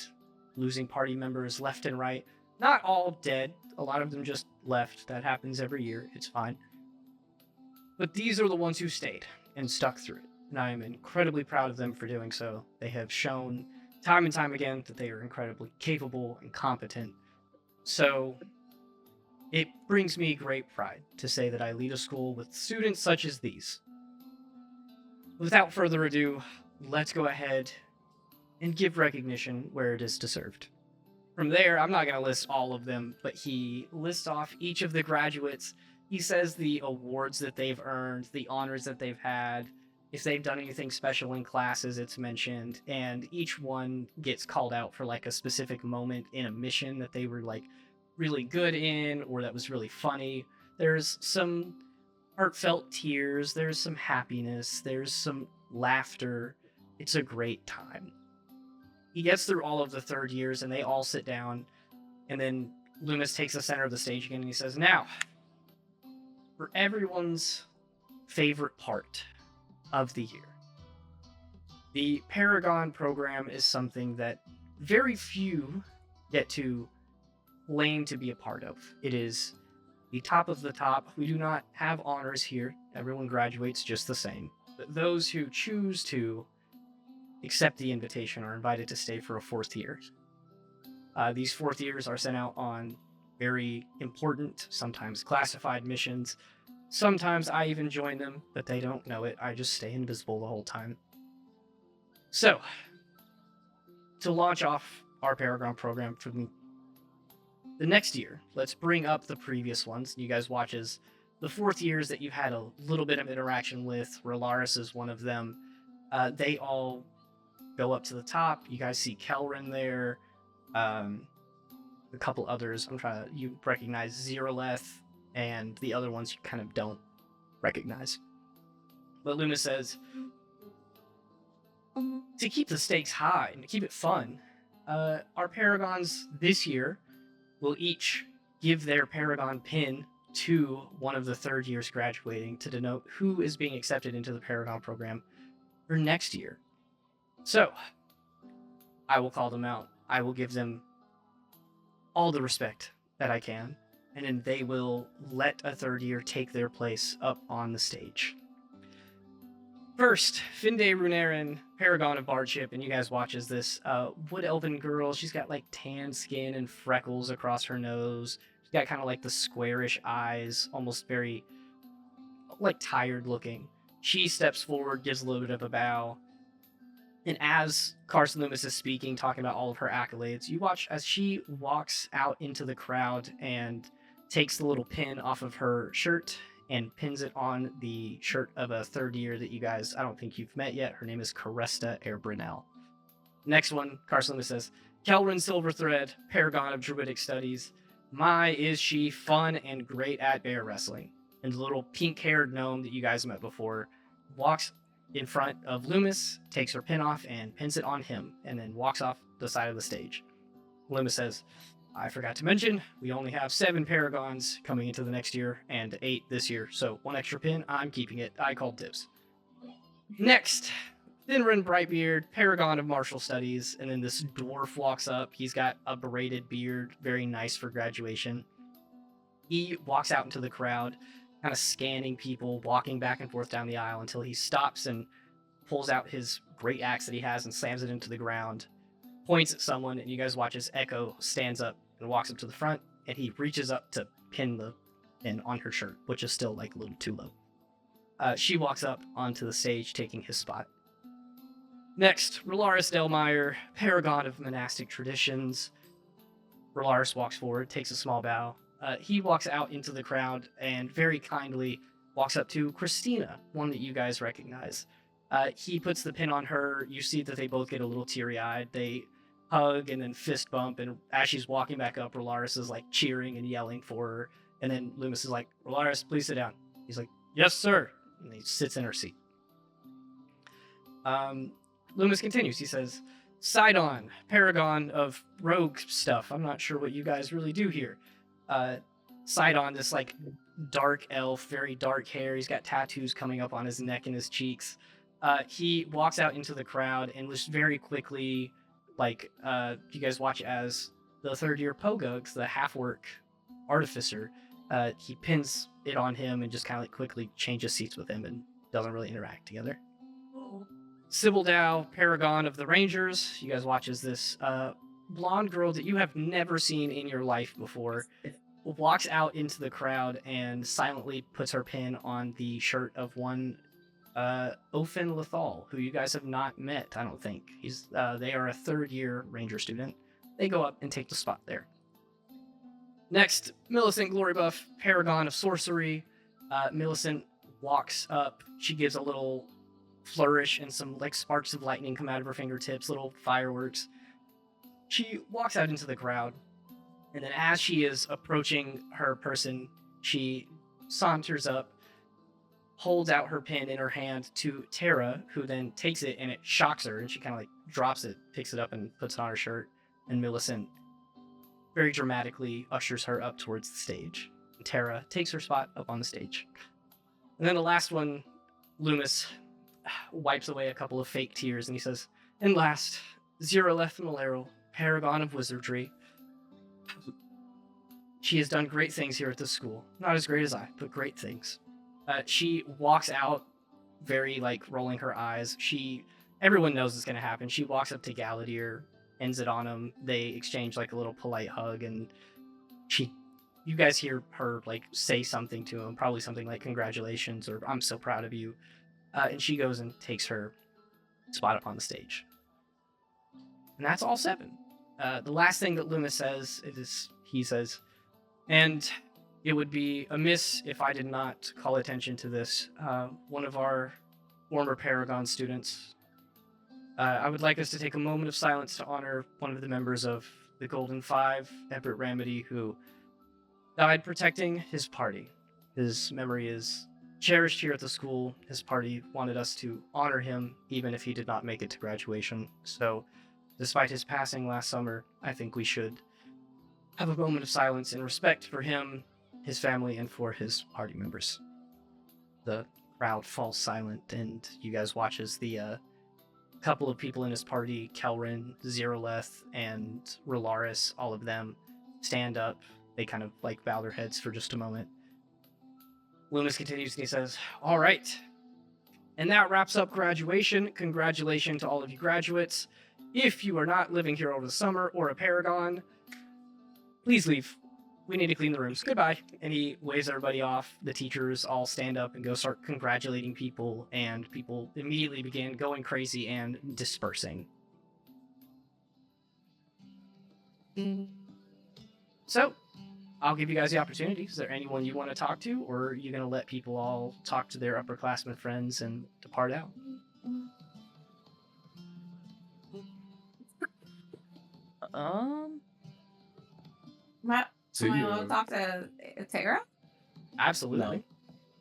losing party members left and right. Not all dead. A lot of them just left. That happens every year. It's fine. But these are the ones who stayed and stuck through it. And I am incredibly proud of them for doing so. They have shown time and time again that they are incredibly capable and competent. So it brings me great pride to say that I lead a school with students such as these. Without further ado, let's go ahead and give recognition where it is deserved. From there, I'm not going to list all of them, but he lists off each of the graduates. He says the awards that they've earned, the honors that they've had, if they've done anything special in classes, it's mentioned, and each one gets called out for like a specific moment in a mission that they were like really good in, or that was really funny. There's some heartfelt tears, there's some happiness, there's some laughter. It's a great time. He gets through all of the third years, and they all sit down, and then Loomis takes the center of the stage again, and he says, now, for everyone's favorite part of the year. The Paragon program is something that very few get to claim to be a part of. It is the top of the top. We do not have honors here. Everyone graduates just the same. But those who choose to accept the invitation are invited to stay for a fourth year. These fourth years are sent out on very important, sometimes classified missions. Sometimes I even join them, but they don't know it. I just stay invisible the whole time. So, to launch off our Paragon program for the next year, let's bring up the previous ones. You guys watch as the fourth years that you've had a little bit of interaction with, Rolaris is one of them. They all go up to the top. You guys see Kelrin there. A couple others. You recognize Zeroleth, and the other ones you kind of don't recognize. But Luna says, to keep the stakes high and to keep it fun, our Paragons this year will each give their Paragon pin to one of the third years graduating to denote who is being accepted into the Paragon program for next year. So, I will call them out. I will give them all the respect that I can, and then they will let a third year take their place up on the stage. First, Finde Runerin, Paragon of Bardship, and you guys watch as this wood elven girl. She's got like tan skin and freckles across her nose. She's got kind of like the squarish eyes, almost very like tired looking. She steps forward, gives a little bit of a bow. And as Carson Loomis is speaking, talking about all of her accolades, you watch as she walks out into the crowd and takes the little pin off of her shirt and pins it on the shirt of a third year that you guys, I don't think you've met yet. Her name is Caresta Airbrinell. Next one, Carson Loomis says, Kelrin Silverthread, Paragon of Druidic Studies. My, is she fun and great at bear wrestling. And the little pink-haired gnome that you guys met before walks in front of Loomis, takes her pin off and pins it on him, and then walks off the side of the stage. Loomis says, I forgot to mention, we only have 7 Paragons coming into the next year, and 8 this year, so 1 extra pin, I'm keeping it. I called dibs. Next, Thinrin Brightbeard, Paragon of Martial Studies, and then this dwarf walks up. He's got a braided beard, very nice for graduation. He walks out into the crowd, kind of scanning people, walking back and forth down the aisle until he stops and pulls out his great axe that he has and slams it into the ground, points at someone, and you guys watch as Echo stands up and walks up to the front, and he reaches up to pin the pin on her shirt, which is still like a little too low. She walks up onto the stage, taking his spot. Next, Rolaris Delmeyer, Paragon of Monastic Traditions. Rolaris walks forward, takes a small bow. He walks out into the crowd and very kindly walks up to Christina, one that you guys recognize. He puts the pin on her. You see that they both get a little teary-eyed. They hug and then fist bump, and as she's walking back up, Rolaris is like cheering and yelling for her. And then Loomis is like, Rolaris, please sit down. He's like, yes, sir. And he sits in her seat. Loomis continues. He says, Sidon, Paragon of Rogue stuff. I'm not sure what you guys really do here. Sidon, this like dark elf, very dark hair. He's got tattoos coming up on his neck and his cheeks. He walks out into the crowd and just very quickly, like, you guys watch as the third year Pogugs, the half-work artificer, he pins it on him and just kind of like quickly changes seats with him and doesn't really interact together. Sybil Dow, Paragon of the Rangers. You guys watch as this blonde girl that you have never seen in your life before walks out into the crowd and silently puts her pin on the shirt of one Ofen Lethal, who you guys have not met, I don't think. They are a third year Ranger student. They go up and take the spot there. Next, Millicent Glorybuff, Paragon of Sorcery. Millicent walks up. She gives a little flourish and some like sparks of lightning come out of her fingertips, little fireworks. She walks out into the crowd, and then as she is approaching her person, she saunters up, holds out her pin in her hand to Tara, who then takes it and it shocks her, and she kind of like drops it, picks it up and puts it on her shirt, and Millicent very dramatically ushers her up towards the stage. And Tara takes her spot up on the stage. And then the last one, Loomis wipes away a couple of fake tears and he says, and last, Zeroleth Malero, Paragon of Wizardry. She has done great things here at this school. Not as great as I, but great things. She walks out, very like rolling her eyes. Everyone knows it's gonna happen. She walks up to Galadier, ends it on him. They exchange like a little polite hug, and you guys hear her like say something to him, probably something like congratulations or I'm so proud of you. And she goes and takes her spot up on the stage. And that's all 7. The last thing that Loomis says is, he says, and it would be amiss if I did not call attention to this. One of our former Paragon students. I would like us to take a moment of silence to honor one of the members of the Golden Five, Everett Ramity, who died protecting his party. His memory is cherished here at the school. His party wanted us to honor him, even if he did not make it to graduation. So, despite his passing last summer, I think we should have a moment of silence in respect for him, his family, and for his party members. The crowd falls silent, and you guys watch as the couple of people in his party, Kelrin, Zeroleth, and Rolaris, all of them stand up. They kind of like bow their heads for just a moment. Loomis continues and he says, "All right. And that wraps up graduation. Congratulations to all of you graduates. If you are not living here over the summer or a Paragon, please leave. We need to clean the rooms. Goodbye." And he waves everybody off. The teachers all stand up and go start congratulating people, and people immediately begin going crazy and dispersing. So, I'll give you guys the opportunity. Is there anyone you want to talk to, or are you going to let people all talk to their upperclassmen friends and depart out? Matt, So want you- to talk to Tara? Absolutely.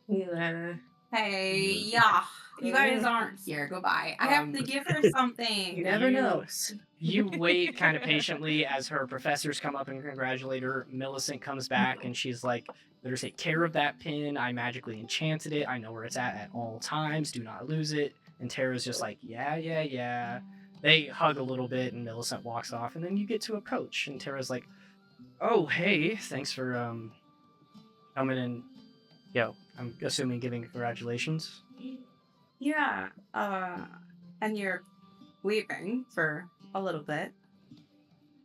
Yeah. Hey, yeah. You guys aren't here. Goodbye. I have to give her something. You never knows. You wait kind of patiently as her professors come up and congratulate her. Millicent comes back and she's like, "Better take care of that pin. I magically enchanted it. I know where it's at all times. Do not lose it." And Tara's just like, yeah. They hug a little bit and Millicent walks off, and then you get to a coach and Tara's like, "Oh, hey, thanks for coming and, I'm assuming giving congratulations." Yeah. And you're leaving for a little bit.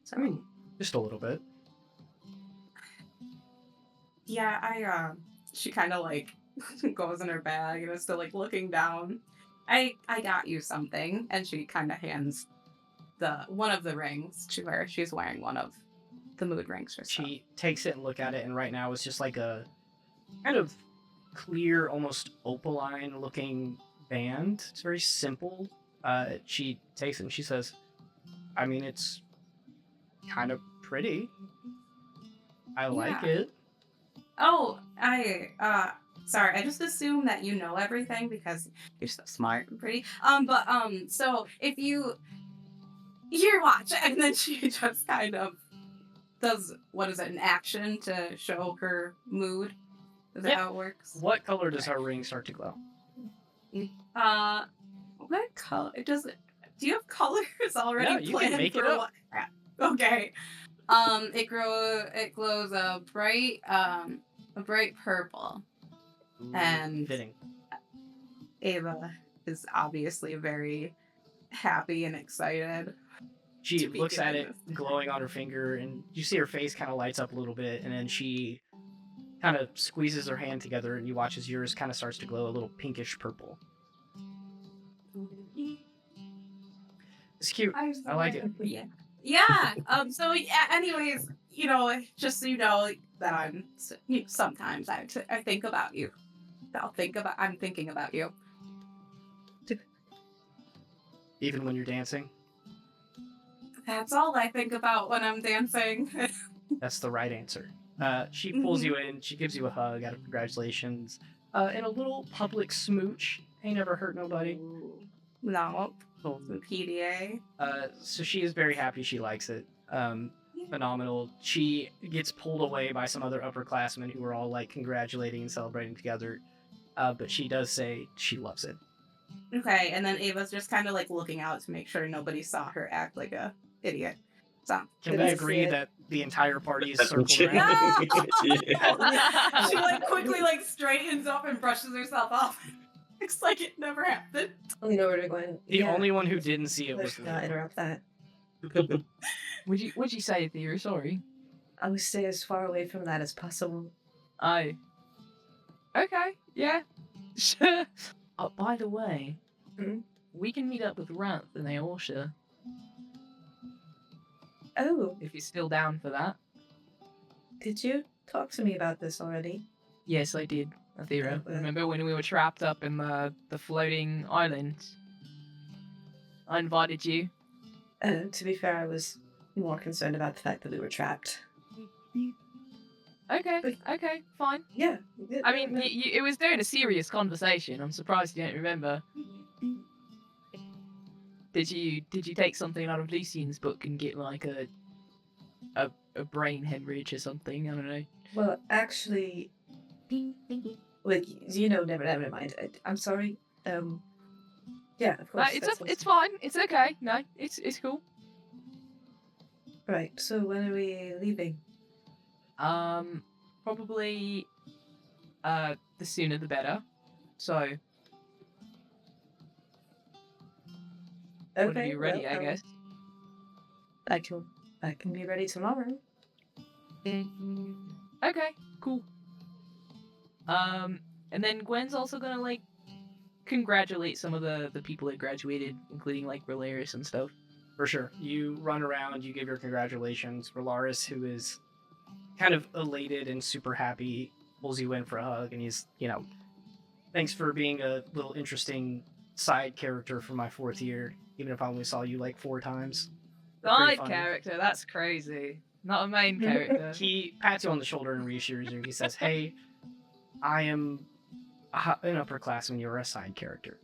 So, I mean, just a little bit. yeah, she kind of like goes in her bag and is still like looking down. I got you something, and she kind of hands one of the rings to her. She's wearing one of the mood rings herself. She takes it and look at it, and right now it's just like a kind of clear, almost opaline looking band. It's very simple. She takes it and she says, "I mean, it's kind of pretty. I like Yeah. it." Oh, sorry, I just assume that you know everything because you're so smart and pretty. So if you here, watch, and then she just kind of does an action to show her mood. Is that Yeah. how it works? What color does her ring start to glow? What color? Do you have colors already No, you can planned make it for up. what? Okay. It glows a bright purple. And Fitting. Ava is obviously very happy and excited. She to be looks at given it this. glowing on her finger, and you see her face kind of lights up a little bit, and then she kind of squeezes her hand together, and you watch as yours kind of starts to glow a little pinkish purple. It's cute. I like it. Yeah. Yeah. So yeah. Anyways, just so you know that sometimes I think about you. I'm thinking about you. Even when you're dancing. That's all I think about when I'm dancing. That's the right answer. She pulls you in. She gives you a hug out of congratulations. And a little public smooch. Ain't never hurt nobody. No. Some PDA. So she is very happy. She likes it. Phenomenal. She gets pulled away by some other upperclassmen who are all like congratulating and celebrating together. But she does say she loves it. Okay, and then Ava's just kind of like looking out to make sure nobody saw her act like a idiot. So Can we That's agree it. that the entire party is That's circled legit. around? Yeah. she like quickly like straightens up and brushes herself off. It's like it never happened. In order to go in. The only one who didn't see it was Let's not Leo. interrupt that. What'd you say, Theo? Sorry. I would stay as far away from that as possible. Oh. Okay, yeah. Oh, by the way, we can meet up with Ranth and Aorsha Oh, if you're still down for that. did you talked to me about this already. Yes, I did, Athera. Okay. Remember when we were trapped up in the floating islands? I invited you. To be fair, I was more concerned about the fact that we were trapped. Okay, But- okay, fine. Yeah. I mean, it was during a serious conversation. I'm surprised you don't remember. Did you take something out of Lucian's book and get like a brain hemorrhage or something? I don't know. Well, actually, like never mind. I'm sorry. Yeah, of No, course. it's fine. It's okay. No, it's cool. Right. So when are we leaving? Probably the sooner the better. So whenever you're ready, I guess. I can be ready tomorrow. Okay, cool. And then Gwen's also gonna like congratulate some of the people that graduated, including like Relaris and stuff. For sure. You run around, you give your congratulations. Relaris, who is kind of elated and super happy, pulls you in for a hug, and he's, thanks for being a little interesting side character for my 4th year, even if I only saw you like 4 times. You're pretty Side funny. character, that's crazy. Not a main character. He pats you on the shoulder and reassures you. He says, "Hey, I am an upperclassman. You're a side character."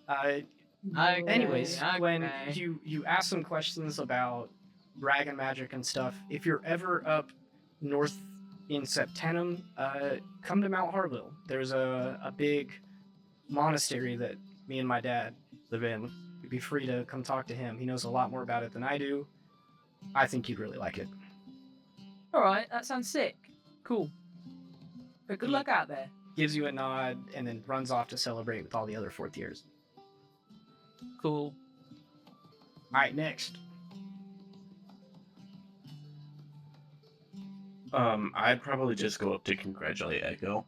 Okay, Anyways, when okay. you ask some questions about dragon magic and stuff, if you're ever up north in Septenum, come to Mount Harville. There's a big monastery that me and my dad live in. You'd be free to come talk to him. He knows a lot more about it than I do. I think you'd really like it. Alright, that sounds sick. Cool. But good luck out there. Gives you a nod and then runs off to celebrate with all the other 4th years. Cool. All right, next. I'd probably just go up to congratulate Echo.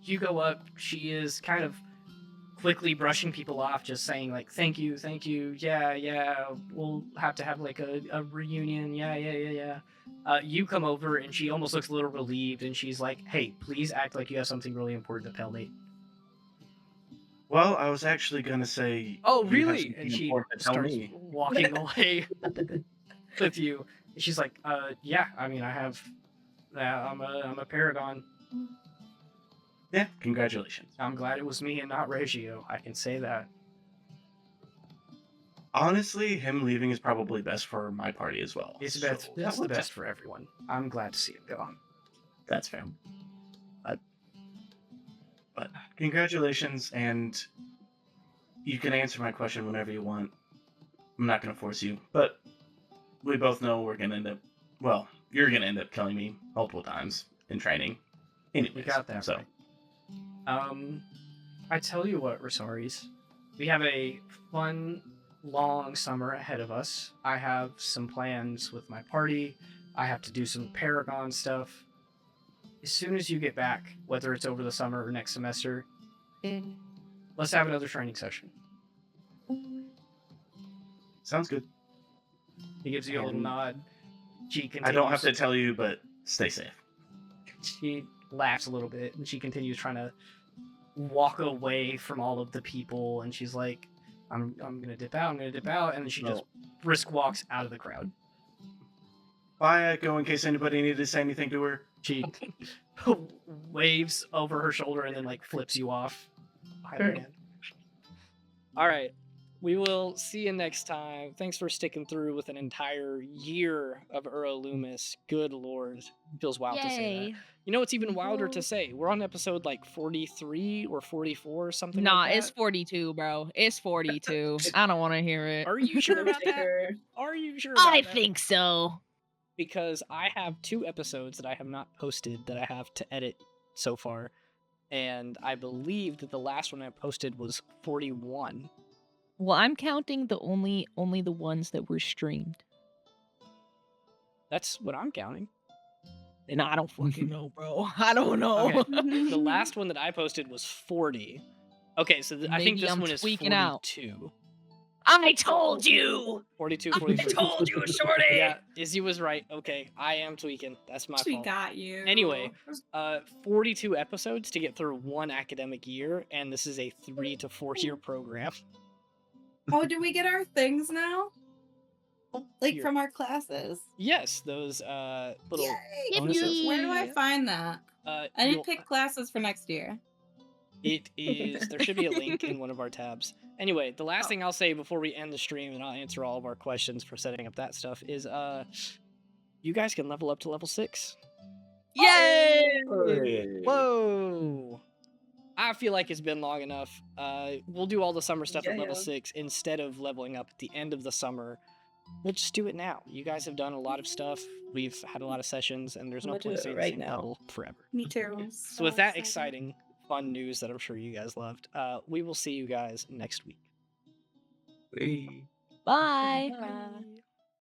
You go up. She is kind of quickly brushing people off, just saying like, thank you, yeah, we'll have to have like a reunion, yeah. You come over and she almost looks a little relieved, and she's like, hey, please act like you have something really important to tell me. Well, I was actually gonna say. Oh, you have really? something And she important to tell starts me. walking away with you. And she's like, yeah, I mean, I have, I'm a paragon. Yeah, congratulations. I'm glad it was me and not Regio. I can say that. Honestly, him leaving is probably best for my party as well. It's so best. that That's the works out. best for everyone. I'm glad to see it go. That's fair. But congratulations, and you can answer my question whenever you want. I'm not going to force you, but we both know we're going to end up. Well, you're going to end up killing me multiple times in training. Anyways, We got that so. right. I tell you what, Rosaris, we have a fun, long summer ahead of us. I have some plans with my party. I have to do some Paragon stuff. As soon as you get back, whether it's over the summer or next semester, let's have another training session. Sounds good. He gives you a little And nod. She continues. I don't have to tell you, but stay safe. She laughs a little bit, and she continues trying to walk away from all of the people, and she's like, I'm gonna dip out, and then she just brisk walks out of the crowd. Bye, Echo, in case anybody needed to say anything to her. She waves over her shoulder and then like flips you off. All right. We will see you next time. Thanks for sticking through with an entire year of Ura Loomis. Good lord. It feels wild to say that. Yay. You know what's even wilder to say? We're on episode like 43 or 44 or something Nah, like that. it's 42, bro. It's 42. I don't want to hear it. Are you sure about that? Sticker. Are you sure about I that? think so. Because I have 2 episodes that I have not posted that I have to edit so far. And I believe that the last one I posted was 41. Well, I'm counting the only the ones that were streamed. That's what I'm counting. And I don't fucking know, bro. I don't know. Okay. The last one that I posted was 40. Okay, so I think Maybe this I'm one is tweaking out. 42. I told you. 42, I 43. told you, Shorty. Yeah, Izzy was right. Okay, I am tweaking. That's my We fault. got you. Anyway, 42 episodes to get through one academic year, and this is a 3 to 4 year program. Oh, do we get our things now? Like Here. from our classes? Yes, those little Yay! bonuses. Where do I find that? I need you'll- to pick classes for next year. It is. There should be a link in one of our tabs. Anyway, the last thing I'll say before we end the stream, and I'll answer all of our questions for setting up that stuff, is you guys can level up to level 6. Yay! Whoa! I feel like it's been long enough. We'll do all the summer stuff at level Yeah. 6 instead of leveling up at the end of the summer. We'll just do it now. You guys have done a lot of stuff. We've had a lot of sessions, and there's I'm no gonna do point it staying right the same now. level forever. Me too. So with that exciting, fun news that I'm sure you guys loved, we will see you guys next week. Whee! Bye. Bye.